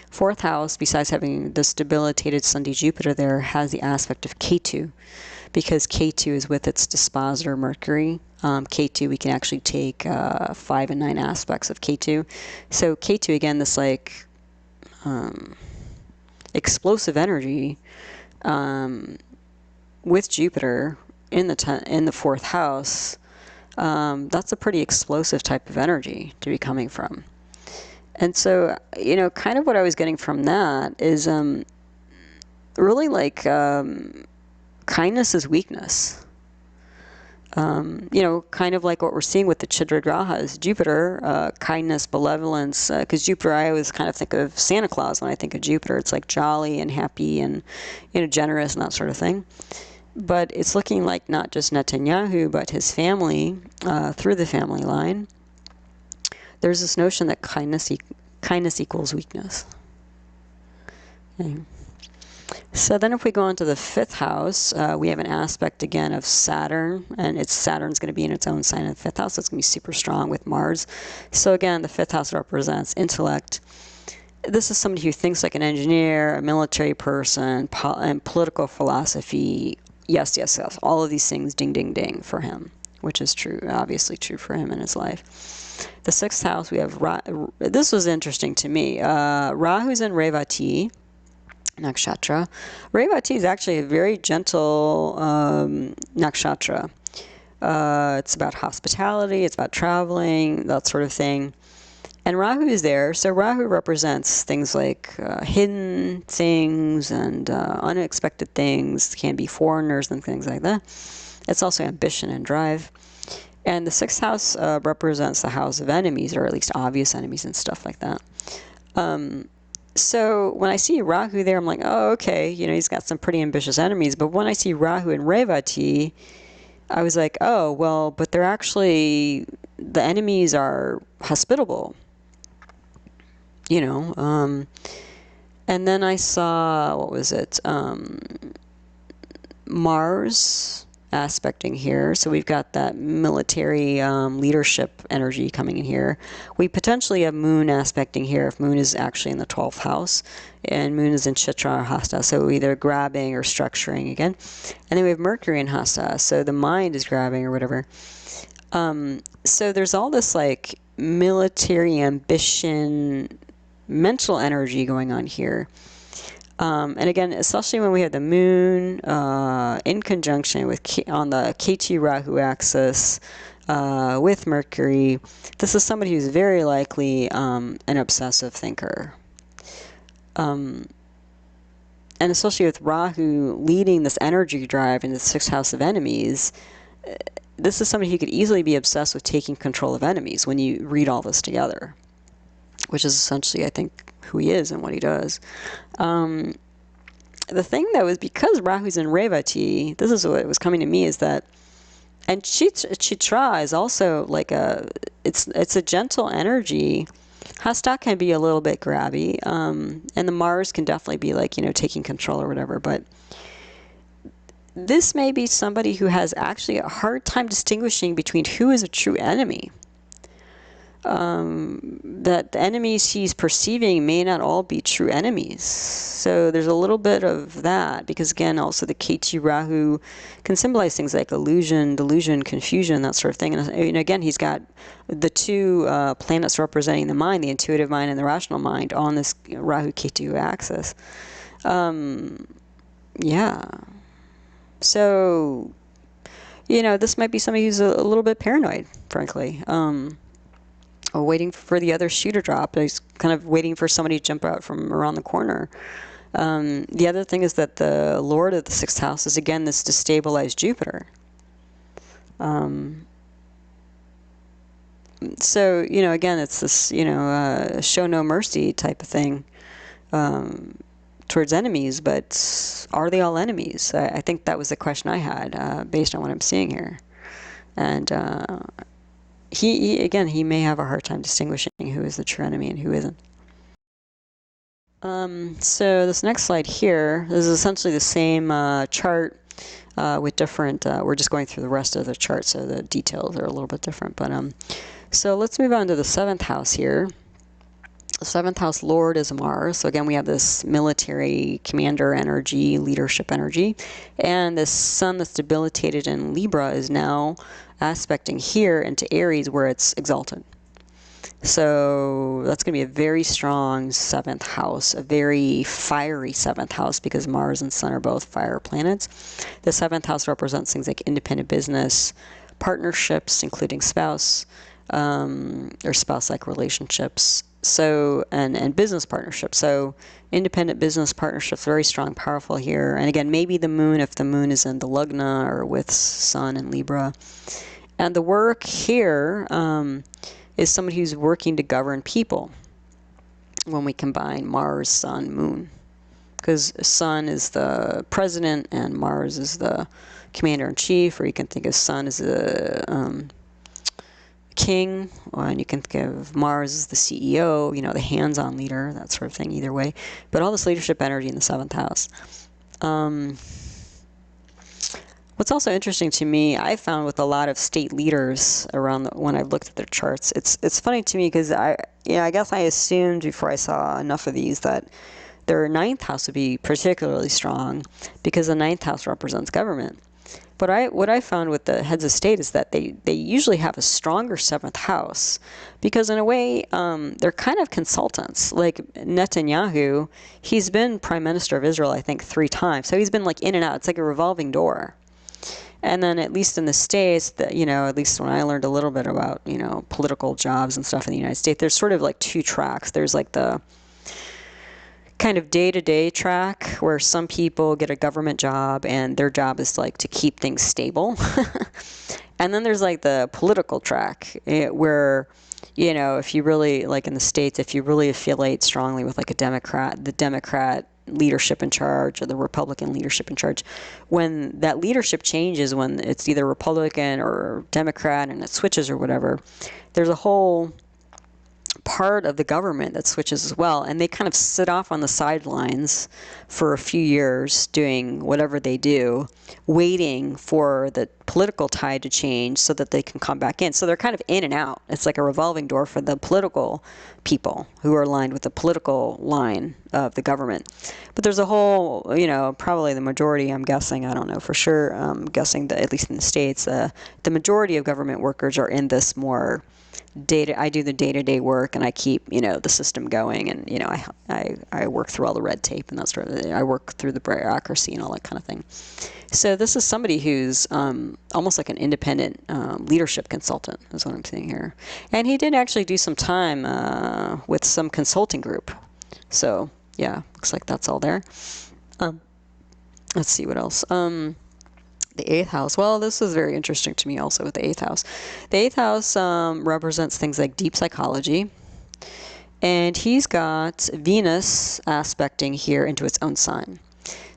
Fourth house, besides having this debilitated Sunday Jupiter there, has the aspect of Ketu, because Ketu is with its dispositor Mercury. Ketu, we can actually take 5 and 9 aspects of Ketu. So Ketu, again, this like explosive energy with Jupiter in the fourth house. That's a pretty explosive type of energy to be coming from. And so, you know, kind of what I was getting from that is really like kindness is weakness. You know, kind of like what we're seeing with the Chidragrahas. Jupiter, kindness, benevolence, because Jupiter, I always kind of think of Santa Claus when I think of Jupiter. It's like jolly and happy and, you know, generous and that sort of thing. But it's looking like not just Netanyahu, but his family, through the family line. There's this notion that kindness equals weakness. Okay. So then if we go into the fifth house, we have an aspect again of Saturn, and Saturn's going to be in its own sign in the fifth house, so it's going to be super strong with Mars. So again, the fifth house represents intellect. This is somebody who thinks like an engineer, a military person, and political philosophy. Yes, yes, yes. All of these things, ding, ding, ding, for him, which is true, obviously true for him in his life. The sixth house, we have, this was interesting to me, Rahu's in Revati nakshatra. Revati is actually a very gentle nakshatra. It's about hospitality, it's about traveling, that sort of thing. And Rahu is there, so Rahu represents things like hidden things and unexpected things, can be foreigners and things like that. It's also ambition and drive. And the sixth house represents the house of enemies, or at least obvious enemies and stuff like that. So when I see Rahu there, I'm like, oh, okay, you know, he's got some pretty ambitious enemies. But when I see Rahu in Revati, I was like, oh, well, but they're actually, the enemies are hospitable, you know. And then I saw, what was it, Mars aspecting here. So we've got that military leadership energy coming in here. We potentially have Moon aspecting here if Moon is actually in the 12th house, and Moon is in Chitra or Hasta, so either grabbing or structuring again. And then we have Mercury in Hasta, so the mind is grabbing or whatever. So there's all this like military ambition, mental energy going on here. And again, especially when we have the Moon in conjunction with on the Ketu Rahu axis with Mercury, this is somebody who's very likely an obsessive thinker. And especially with Rahu leading this energy drive in the sixth house of enemies, this is somebody who could easily be obsessed with taking control of enemies when you read all this together, which is essentially, I think, who he is and what he does. The thing, though, is because Rahu's in Revati, this is what was coming to me, is that, and Chitra is also like it's a gentle energy. Hasta can be a little bit grabby, and the Mars can definitely be like, you know, taking control or whatever, but this may be somebody who has actually a hard time distinguishing between who is a true enemy. That the enemies he's perceiving may not all be true enemies. So there's a little bit of that, because again, also the Ketu Rahu can symbolize things like illusion, delusion, confusion, that sort of thing. And again, he's got the two planets representing the mind, the intuitive mind and the rational mind, on this Rahu Ketu axis. Yeah. So, you know, this might be somebody who's a little bit paranoid, frankly. Waiting for the other shoe to drop. He's kind of waiting for somebody to jump out from around the corner. The other thing is that the Lord of the sixth house is, again, this destabilized Jupiter. So, you know, again, it's this, you know, show no mercy type of thing towards enemies, but are they all enemies? I think that was the question I had based on what I'm seeing here. And he may have a hard time distinguishing who is the true enemy and who isn't. So this next slide here, this is essentially the same chart with different, we're just going through the rest of the chart, so the details are a little bit different. But so let's move on to the seventh house here. The 7th house lord is Mars. So again, we have this military commander energy, leadership energy. And the sun that's debilitated in Libra is now aspecting here into Aries, where it's exalted. So that's going to be a very strong 7th house, a very fiery 7th house, because Mars and Sun are both fire planets. The 7th house represents things like independent business, partnerships, including spouse, or spouse-like relationships. So, and business partnerships. So independent business partnerships, very strong, powerful here. And again, maybe the moon, if the moon is in the lagna or with Sun and Libra. And the work here, is somebody who's working to govern people when we combine Mars, Sun, Moon. Because Sun is the president and Mars is the commander-in-chief, or you can think of Sun as the king, and you can think of Mars as the CEO, you know, the hands-on leader, that sort of thing, either way. But all this leadership energy in the 7th house. What's also interesting to me, I found with a lot of state leaders around when I looked at their charts, it's funny to me because I guess I assumed before I saw enough of these that their 9th house would be particularly strong because the 9th house represents government. But what I found with the heads of state is that they usually have a stronger 7th house because in a way they're kind of consultants. Like Netanyahu, he's been prime minister of Israel I think 3 times, so he's been like in and out. It's like a revolving door. And then at least in the States, you know, at least when I learned a little bit about, you know, political jobs and stuff in the United States, there's sort of like 2 tracks. There's like the kind of day-to-day track where some people get a government job and their job is like to keep things stable. And then there's like the political track where, you know, if you really, like in the States, if you really affiliate strongly with like the Democrat leadership in charge or the Republican leadership in charge, when that leadership changes, when it's either Republican or Democrat and it switches or whatever, there's a whole part of the government that switches as well, and they kind of sit off on the sidelines for a few years doing whatever they do, waiting for the political tide to change so that they can come back in. So they're kind of in and out. It's like a revolving door for the political people who are aligned with the political line of the government. But there's a whole, you know, probably the majority, I'm guessing, I don't know for sure, I'm guessing that at least in the States, the majority of government workers are in this more I do the day-to-day work, and I keep, you know, the system going, and, you know, I work through all the red tape and that sort of thing. I work through the bureaucracy and all that kind of thing. So this is somebody who's almost like an independent leadership consultant, is what I'm saying here. And he did actually do some time with some consulting group. So, yeah, looks like that's all there. Let's see what else. The 8th house. Well, this is very interesting to me also with the 8th house. The 8th house represents things like deep psychology. And he's got Venus aspecting here into its own sign.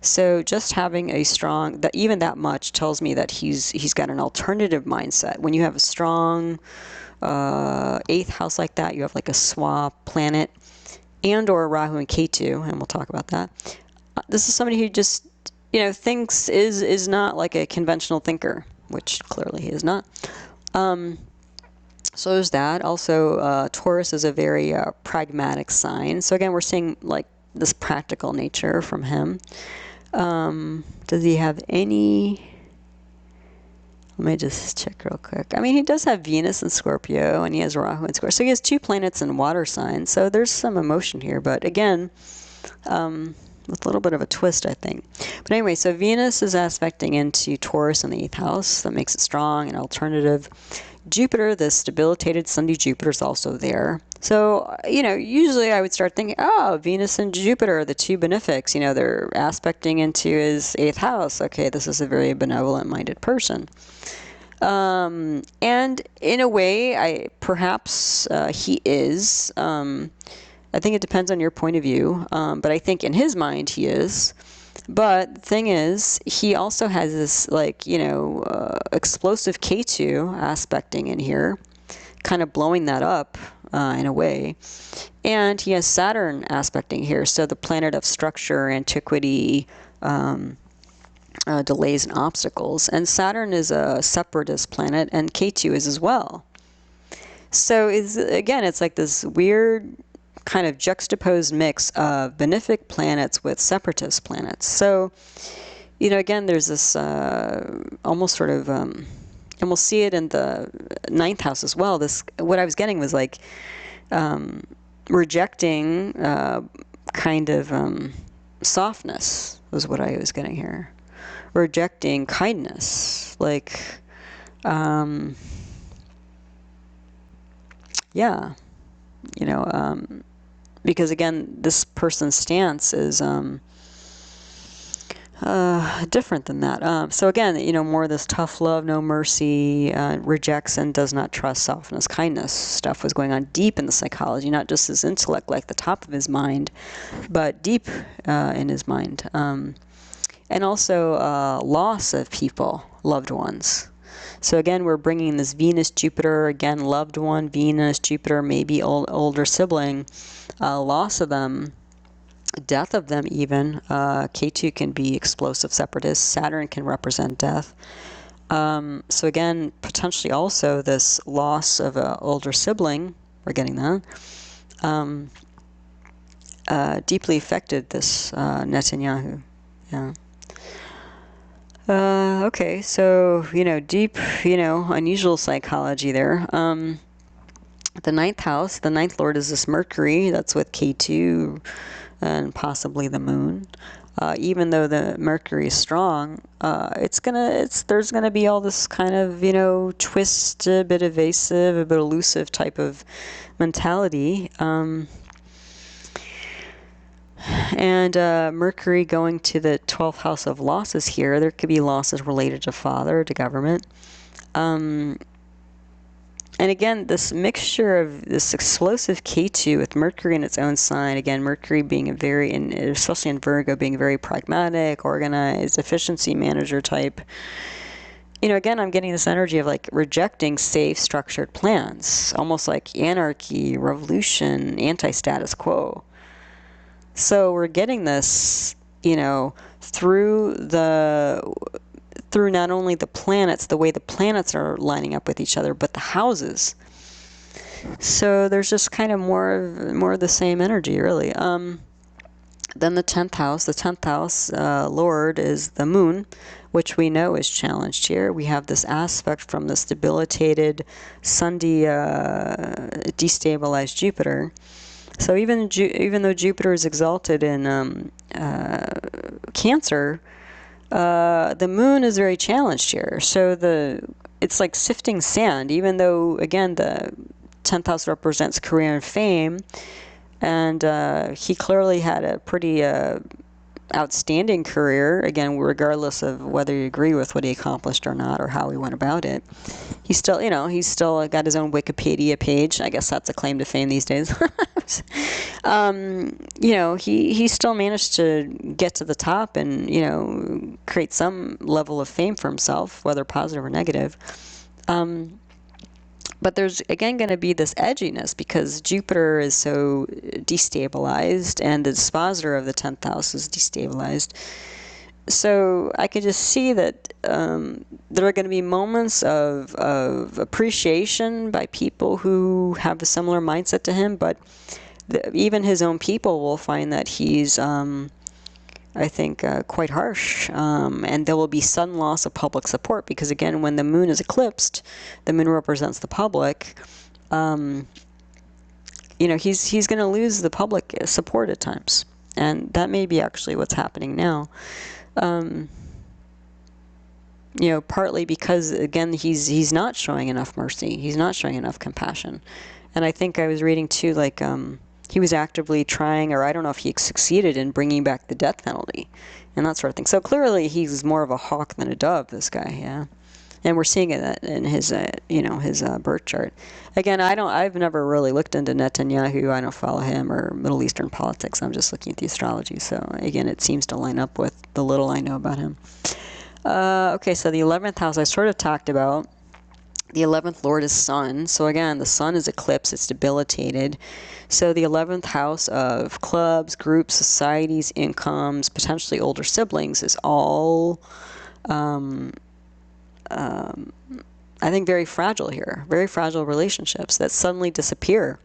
So just having a strong, even that much tells me that he's got an alternative mindset. When you have a strong 8th house like that, you have like a swap planet and or Rahu and Ketu, and we'll talk about that. This is somebody who just, you know, thinks is not like a conventional thinker, which clearly he is not. So there's that. Also, Taurus is a very pragmatic sign. So again, we're seeing like this practical nature from him. Does he have any? Let me just check real quick. I mean, he does have Venus in Scorpio, and he has Rahu in Scorpio. So he has 2 planets in water signs. So there's some emotion here. But again, with a little bit of a twist, I think. But anyway, so Venus is aspecting into Taurus in the 8th house. That makes it strong and alternative. Jupiter, this debilitated Sunday Jupiter, is also there. So, you know, usually I would start thinking, oh, Venus and Jupiter, the 2 benefics, you know, they're aspecting into his 8th house. Okay, this is a very benevolent-minded person. And in a way, perhaps he is. I think it depends on your point of view, but I think in his mind he is. But the thing is, he also has this, like, you know, explosive Ketu aspecting in here, kind of blowing that up in a way. And he has Saturn aspecting here, so the planet of structure, antiquity, delays and obstacles. And Saturn is a separatist planet, and Ketu is as well. So again, it's like this weird kind of juxtaposed mix of benefic planets with separatist planets. So, you know, again, there's this almost sort of, and we'll see it in the 9th house as well. This, what I was getting was like rejecting kind of softness was what I was getting here. Rejecting kindness, like, yeah, you know, because again, this person's stance is different than that. So again, you know, more of this tough love, no mercy, rejects and does not trust, softness, kindness stuff was going on deep in the psychology, not just his intellect, like the top of his mind, but deep in his mind. And also loss of people, loved ones. So again, we're bringing this Venus, Jupiter, again, loved one, Venus, Jupiter, maybe older sibling, loss of them, death of them even. K2 can be explosive separatist. Saturn can represent death. So again, potentially also this loss of an older sibling, we're getting that, deeply affected this Netanyahu. Yeah. Okay, so, you know, deep, you know, unusual psychology there. The 9th house, the 9th lord is this Mercury, that's with K2 and possibly the moon. Even though the Mercury is strong, there's gonna be all this kind of, you know, twist, a bit evasive, a bit elusive type of mentality. And Mercury going to the 12th house of losses here. There could be losses related to father, to government. And again, this mixture of this explosive K2 with Mercury in its own sign. Again, Mercury being a very, especially in Virgo, being very pragmatic, organized, efficiency manager type. You know, again, I'm getting this energy of like rejecting safe, structured plans. Almost like anarchy, revolution, anti-status quo. So we're getting this, you know, through not only the planets, the way the planets are lining up with each other, but the houses. So there's just kind of more of the same energy, really. Then the 10th house. The 10th house lord is the moon, which we know is challenged here. We have this aspect from this debilitated, Sunday destabilized Jupiter. So even though Jupiter is exalted in Cancer, the moon is very challenged here. So it's like sifting sand, even though, again, the 10th house represents career and fame, and he clearly had a pretty outstanding career, again, regardless of whether you agree with what he accomplished or not, or how he went about it. He's still, you know, got his own Wikipedia page. I guess that's a claim to fame these days. You know, he still managed to get to the top and, you know, create some level of fame for himself, whether positive or negative. But there's, again, going to be this edginess because Jupiter is so destabilized and the dispositor of the 10th house is destabilized. So I could just see that there are going to be moments of appreciation by people who have a similar mindset to him, but even his own people will find that he's, I think, quite harsh, and there will be sudden loss of public support because, again, when the moon is eclipsed, the moon represents the public. You know, he's going to lose the public support at times, and that may be actually what's happening now. You know, partly because, again, he's not showing enough mercy, he's not showing enough compassion, and I think I was reading too, like, he was actively trying, or I don't know if he succeeded in bringing back the death penalty and that sort of thing. So clearly he's more of a hawk than a dove, this guy, yeah. And we're seeing it in his, you know, his birth chart. Again, I've never really looked into Netanyahu. I don't follow him or Middle Eastern politics. I'm just looking at the astrology. So again, it seems to line up with the little I know about him. Okay, so the 11th house I sort of talked about. The 11th lord is sun. So again, the sun is eclipsed. It's debilitated. So the 11th house of clubs, groups, societies, incomes, potentially older siblings is all, I think, very fragile here. Very fragile relationships that suddenly disappear.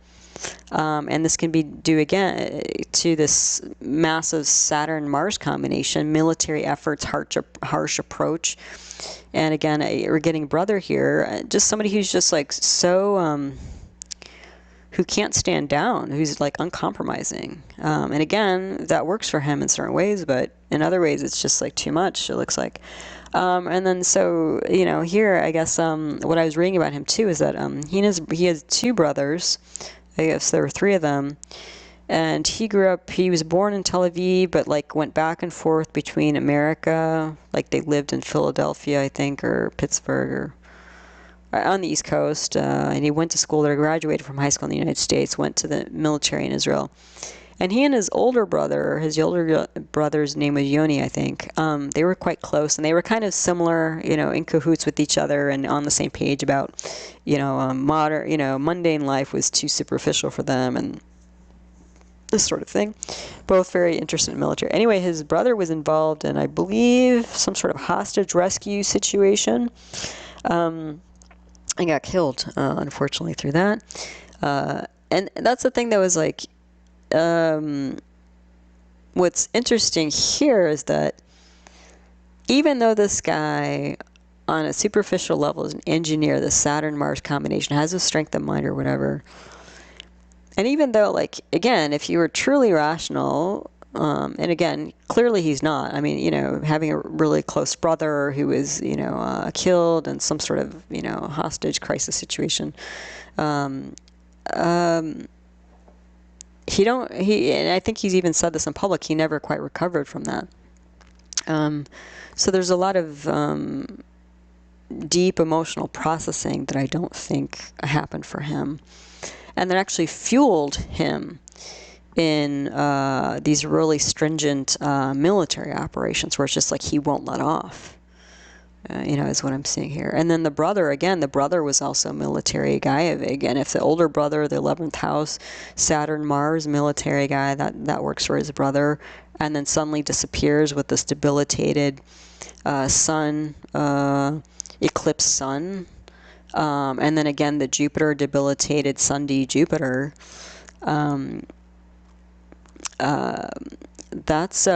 And this can be due again to this massive Saturn-Mars combination, military efforts, harsh approach. And again, we're getting brother here, just somebody who's just like so, who can't stand down, who's like uncompromising. And again, that works for him in certain ways, but in other ways, it's just like too much, it looks like. And then so, you know, here, I guess what I was reading about him too is that he has two brothers. I guess there were three of them. And he was born in Tel Aviv, but like went back and forth between America, like they lived in Philadelphia, I think, or Pittsburgh, or on the East Coast. And he went to school there, graduated from high school in the United States, went to the military in Israel. And he and his older brother's name was Yoni, I think. They were quite close, and they were kind of similar, you know, in cahoots with each other and on the same page about, you know, mundane life was too superficial for them, and this sort of thing. Both very interested in military. Anyway, his brother was involved in, I believe, some sort of hostage rescue situation, and got killed, unfortunately, through that. And that's the thing that was like, what's interesting here is that even though this guy, on a superficial level, is an engineer, the Saturn-Mars combination, has a strength of mind or whatever, and even though, like, again, if you were truly rational, and again, clearly he's not. I mean, you know, having a really close brother who was, you know, killed in some sort of, you know, hostage crisis situation. And I think he's even said this in public, he never quite recovered from that. So there's a lot of deep emotional processing that I don't think happened for him, and that actually fueled him in these really stringent military operations where it's just like he won't let off. You know, is what I'm seeing here. And then the brother was also a military guy. Again, if the older brother, the 11th house, Saturn, Mars, military guy, that works for his brother, and then suddenly disappears with this debilitated sun, eclipsed sun, and then again the Jupiter, debilitated Sun D Jupiter. That's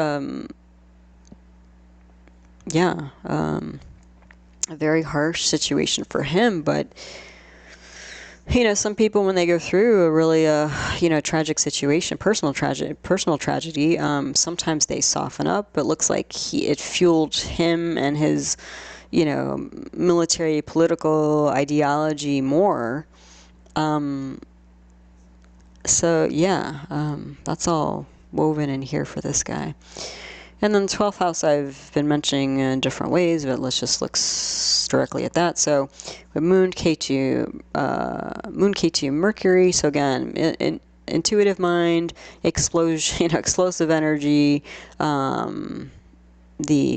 a very harsh situation for him. But you know, some people, when they go through a really you know, tragic situation, personal tragedy, sometimes they soften up. But it looks like it fueled him and his, you know, military political ideology more. So yeah, that's all woven in here for this guy. And then the 12th house I've been mentioning in different ways, but let's just look directly at that. So with Moon K2 Mercury. So again, intuitive mind, explosion, you know, explosive energy, the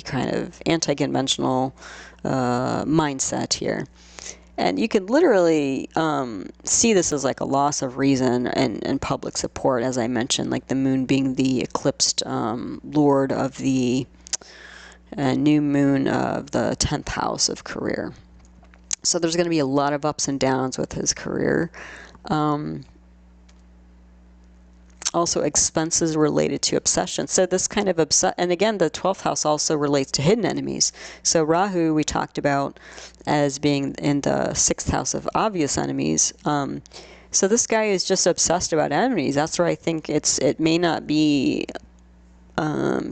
kind of anti-conventional mindset here. And you can literally see this as like a loss of reason and public support, as I mentioned, like the moon being the eclipsed lord of the new moon of the 10th house of career. So there's going to be a lot of ups and downs with his career. Also expenses related to obsession. So this kind of and again, the 12th house also relates to hidden enemies. So Rahu, we talked about as being in the 6th house of obvious enemies. So this guy is just obsessed about enemies. That's where I think it may not be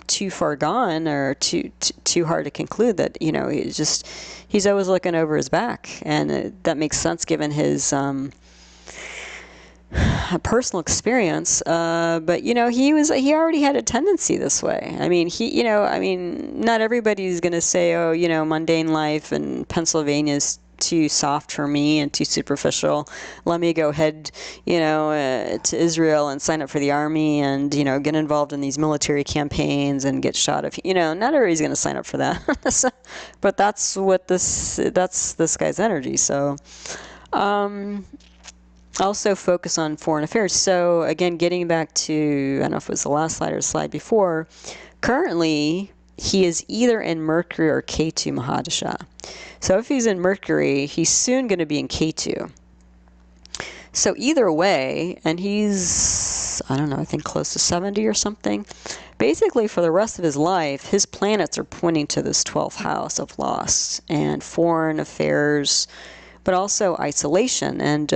too far gone or too hard to conclude that, you know, he's always looking over his back, and that makes sense given his personal experience, but you know, he already had a tendency this way. I mean, not everybody's going to say, oh, you know, mundane life in Pennsylvania is too soft for me and too superficial. Let me go head, you know, to Israel and sign up for the army and, you know, get involved in these military campaigns and get shot. You know, not everybody's going to sign up for that. But that's this guy's energy. So, also focus on foreign affairs. So again, getting back to, I don't know if it was the last slide or the slide before, currently he is either in Mercury or K2 Mahadasha. So if he's in Mercury, he's soon going to be in K2. So either way, and he's, I don't know, I think close to 70 or something. Basically, for the rest of his life, his planets are pointing to this 12th house of loss and foreign affairs, but also isolation. And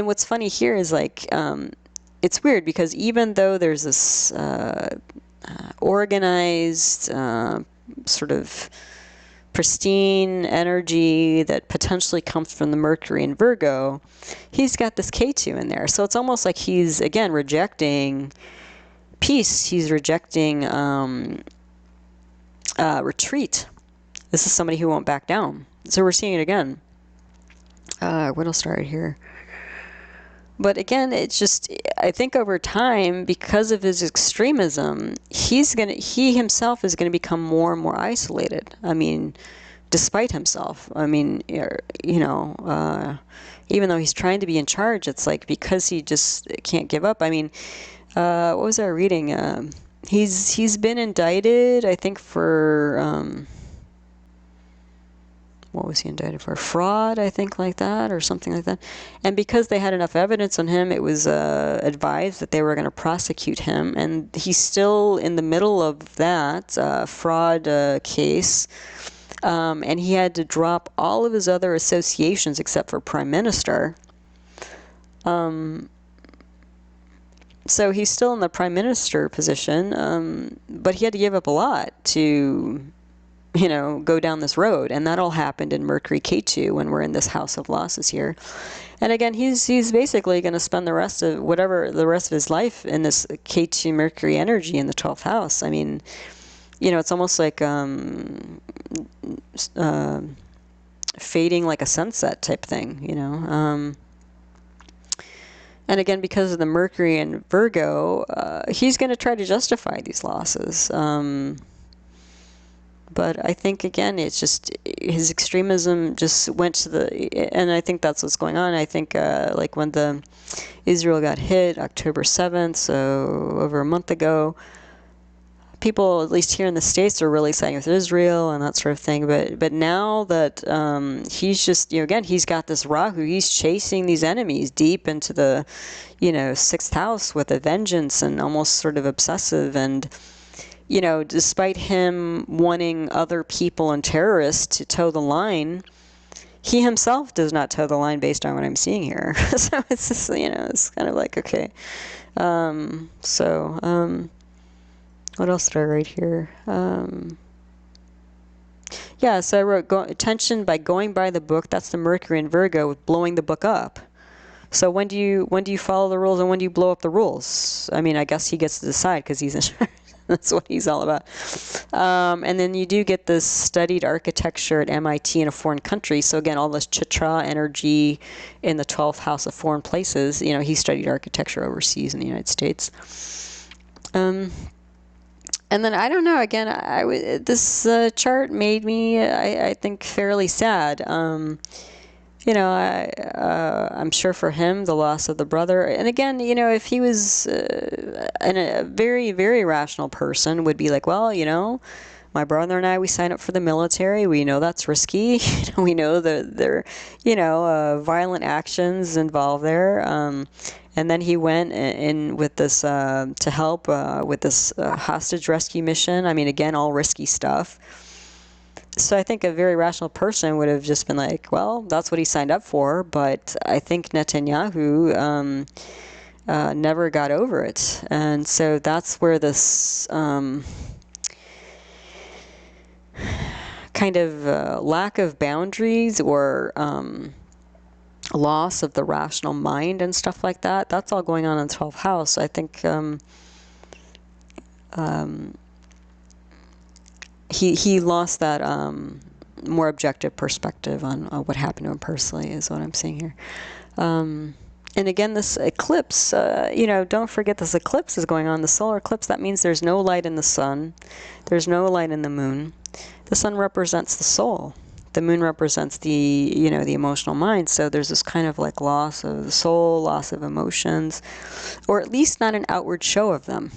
what's funny here is like, it's weird because even though there's this organized, sort of pristine energy that potentially comes from the Mercury in Virgo, he's got this K2 in there. So it's almost like he's, again, rejecting peace. He's rejecting retreat. This is somebody who won't back down. So we're seeing it again. What else started here? But again, it's just, I think over time, because of his extremism, he himself is going to become more and more isolated. I mean, despite himself. I mean, you know, even though he's trying to be in charge, it's like because he just can't give up. I mean, what was I reading? He's been indicted, I think, for what was he indicted for? Fraud, I think, like that, or something like that. And because they had enough evidence on him, it was advised that they were going to prosecute him. And he's still in the middle of that fraud case. And he had to drop all of his other associations except for Prime Minister. So he's still in the Prime Minister position, but he had to give up a lot to, you know, go down this road. And that all happened in Mercury K2 when we're in this house of losses here. And again, he's basically going to spend the rest of his life in this K2 Mercury energy in the 12th house. I mean, you know, it's almost like fading like a sunset type thing, you know. And again, because of the Mercury in Virgo, he's going to try to justify these losses. But I think, again, it's just his extremism just went to the, and I think that's what's going on. I think like when Israel got hit October 7th, so over a month ago, people, at least here in the States, are really siding with Israel and that sort of thing. But now that he's just, you know, again, he's got this Rahu, he's chasing these enemies deep into the, you know, 6th house with a vengeance and almost sort of obsessive. And, you know, despite him wanting other people and terrorists to toe the line, he himself does not toe the line based on what I'm seeing here. So it's just, you know, it's kind of like, okay. What else did I write here? Yeah, so I wrote attention by going by the book. That's the Mercury in Virgo with blowing the book up. So when do you follow the rules and when do you blow up the rules? I mean, I guess he gets to decide because he's in charge. That's what he's all about. And then you do get this studied architecture at MIT in a foreign country. So again, all this Chitra energy in the 12th house of foreign places. You know, he studied architecture overseas in the United States. And then, I don't know, again, this chart made me, I think, fairly sad. You know, I'm sure for him, the loss of the brother. And again, you know, if he was a very, very rational person, would be like, well, you know, my brother and I, we signed up for the military. We know that's risky. We know that there are, you know, violent actions involved there. And then he went in with this to help with this hostage rescue mission. I mean, again, all risky stuff. So I think a very rational person would have just been like, well, that's what he signed up for. But I think Netanyahu never got over it. And so that's where this kind of lack of boundaries or loss of the rational mind and stuff like that, that's all going on in the 12th house. I think he lost that more objective perspective on what happened to him personally, is what I'm seeing here. And again, this eclipse, you know, don't forget this eclipse is going on, the solar eclipse. That means there's no light in the sun. There's no light in the moon. The sun represents the soul. The moon represents the, you know, the emotional mind. So there's this kind of like loss of the soul, loss of emotions, or at least not an outward show of them.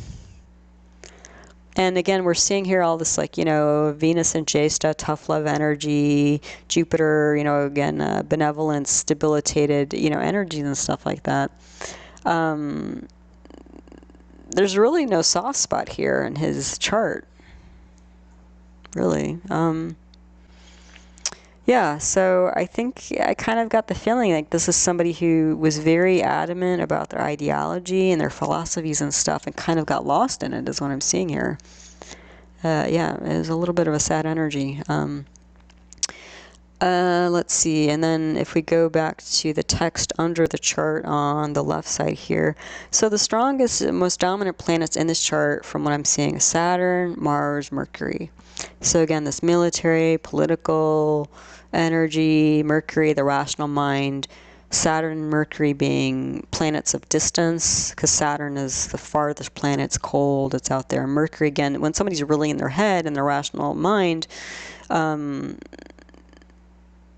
And again, we're seeing here all this, like, Venus and Jesta, tough love energy, Jupiter, again, benevolence, debilitated, energies and stuff like that. There's really no soft spot here in his chart, really. Yeah, so I think I kind of got the feeling like this is somebody who was very adamant about their ideology and their philosophies and stuff and kind of got lost in it, is what I'm seeing here. Yeah, it was a little bit of a sad energy. Let's see, and then if we go back to the text under the chart on the left side here, so the strongest, most dominant planets in this chart, from what I'm seeing, is Saturn, Mars, Mercury. So again, this military, political energy, Mercury, the rational mind, Saturn and Mercury being planets of distance, because Saturn is the farthest planet, it's cold, it's out there. And Mercury, again, when somebody's really in their head and their rational mind,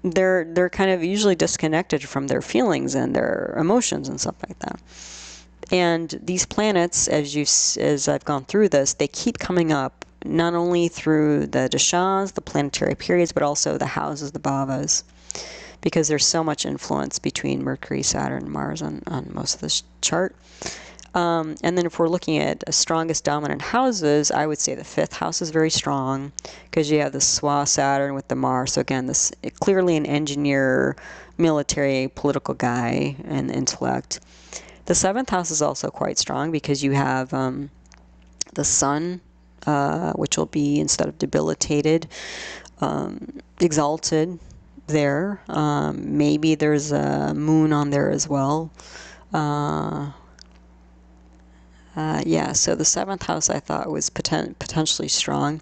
they're kind of usually disconnected from their feelings and their emotions and stuff like that. And these planets, as I've gone through this, they keep coming up not only through the dashas, the planetary periods, but also the houses, the bhavas, because there's so much influence between Mercury, Saturn, and Mars on most of this chart. And then if we're looking at strongest dominant houses, I would say the 5th house is very strong, because you have the Swa Saturn with the Mars. So again, this clearly an engineer, military, political guy, and intellect. The 7th house is also quite strong, because you have the Sun, which will be, instead of debilitated, exalted there. Maybe there's a moon on there as well. Yeah, so the 7th house I thought was potentially strong.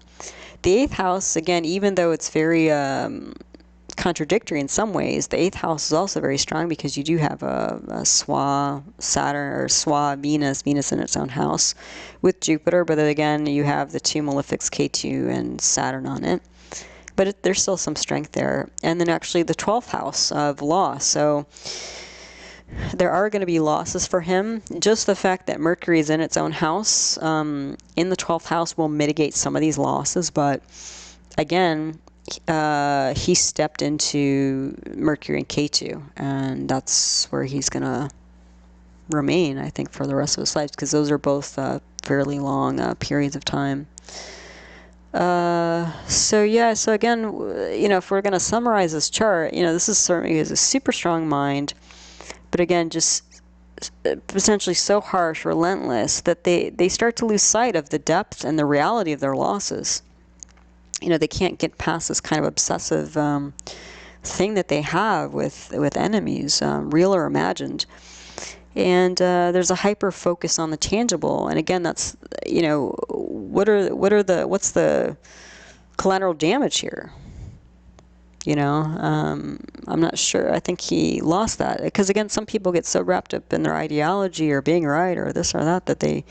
The 8th house, again, even though it's very contradictory in some ways, the 8th house is also very strong, because you do have a Swa Saturn, or Swa Venus in its own house with Jupiter, but then again you have the 2 malefics, Ketu and Saturn on it. But there's still some strength there. And then actually the 12th house of loss. So there are going to be losses for him. Just the fact that Mercury is in its own house, in the 12th house, will mitigate some of these losses. But again, he stepped into Mercury and Ketu, and that's where he's going to remain, I think, for the rest of his life, because those are both fairly long periods of time. So yeah, so again, if we're going to summarize this chart, this is certainly a super strong mind, but again, just potentially so harsh, relentless, that they start to lose sight of the depth and the reality of their losses. They can't get past this kind of obsessive thing that they have with enemies, real or imagined. And there's a hyper focus on the tangible. And again, that's, what's the collateral damage here? I'm not sure. I think he lost that, because again, some people get so wrapped up in their ideology or being right or this or that they,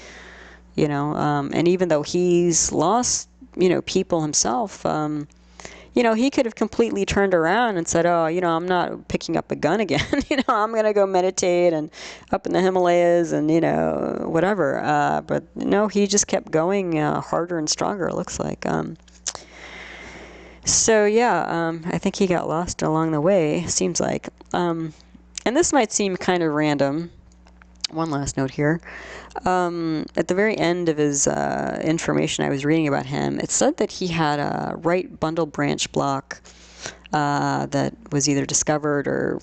and even though he's lost, people himself, he could have completely turned around and said, oh, I'm not picking up a gun again. I'm going to go meditate and up in the Himalayas and, whatever. But no, he just kept going harder and stronger, it looks like. So yeah, I think he got lost along the way, seems like. And this might seem kind of random. One last note here. At the very end of his information I was reading about him, it said that he had a right bundle branch block that was either discovered or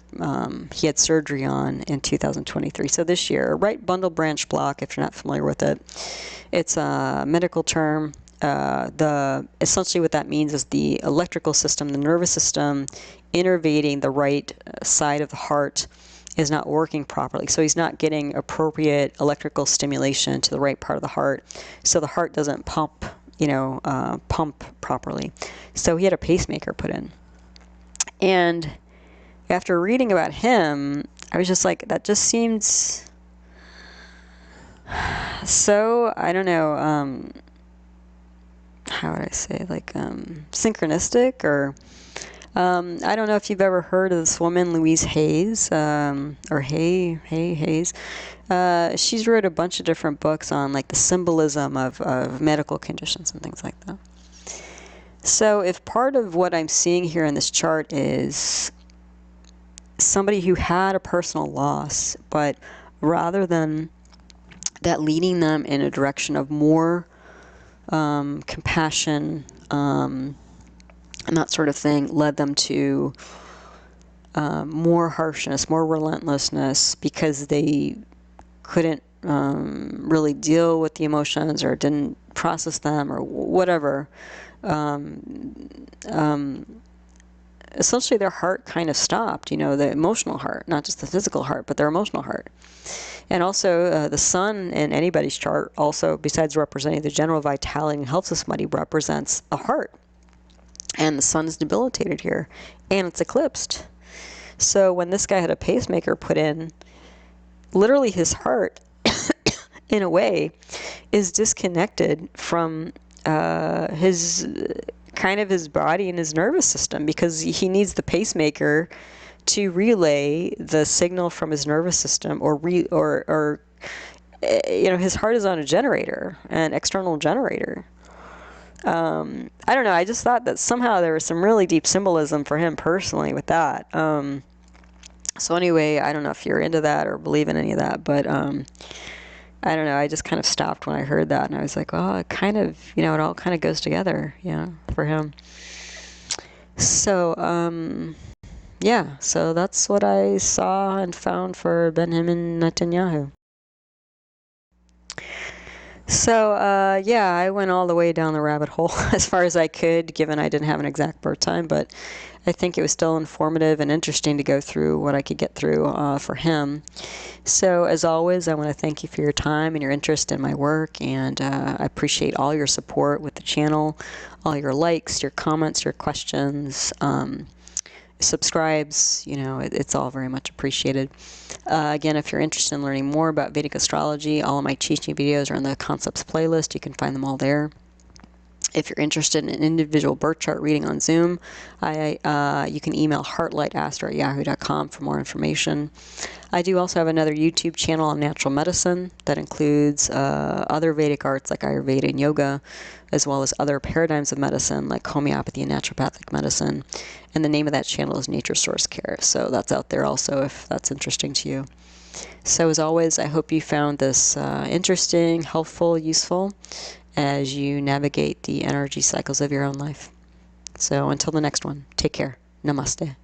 he had surgery on in 2023. So this year, a right bundle branch block, if you're not familiar with it, it's a medical term. Essentially what that means is the electrical system, the nervous system innervating the right side of the heart is not working properly. So he's not getting appropriate electrical stimulation to the right part of the heart. So the heart doesn't pump, pump properly. So he had a pacemaker put in. And after reading about him, I was just like, that just seems so, I don't know, how would I say, like, synchronistic, or I don't know if you've ever heard of this woman, Louise Hayes, or Hayes. She's wrote a bunch of different books on like the symbolism of medical conditions and things like that. So if part of what I'm seeing here in this chart is somebody who had a personal loss, but rather than that leading them in a direction of more compassion and that sort of thing, led them to more harshness, more relentlessness, because they couldn't really deal with the emotions or didn't process them or whatever. Essentially their heart kind of stopped, the emotional heart, not just the physical heart, but their emotional heart. And also the sun in anybody's chart also, besides representing the general vitality and health of somebody, represents a heart. And the sun is debilitated here, and it's eclipsed. So when this guy had a pacemaker put in, literally his heart, in a way, is disconnected from his body and his nervous system, because he needs the pacemaker to relay the signal from his nervous system, or his heart is on a generator, an external generator. I don't know, I just thought that somehow there was some really deep symbolism for him personally with that. So anyway, I don't know if you're into that or believe in any of that, but I don't know, I just kind of stopped when I heard that, and I was like, well, it kind of, it all kind of goes together, for him. So, yeah, so that's what I saw and found for Benjamin Netanyahu. So, yeah, I went all the way down the rabbit hole as far as I could, given I didn't have an exact birth time, but I think it was still informative and interesting to go through what I could get through for him. So, as always, I want to thank you for your time and your interest in my work, and I appreciate all your support with the channel, all your likes, your comments, your questions, subscribes, it's all very much appreciated. Again, if you're interested in learning more about Vedic astrology, all of my teaching videos are in the concepts playlist. You can find them all there. If you're interested in an individual birth chart reading on Zoom, you can email heartlightastro@yahoo.com for more information. I do also have another YouTube channel on natural medicine that includes other Vedic arts like Ayurveda and yoga, as well as other paradigms of medicine like homeopathy and naturopathic medicine. And the name of that channel is Nature Source Care. So that's out there also if that's interesting to you. So as always, I hope you found this interesting, helpful, useful as you navigate the energy cycles of your own life. So until the next one, take care. Namaste.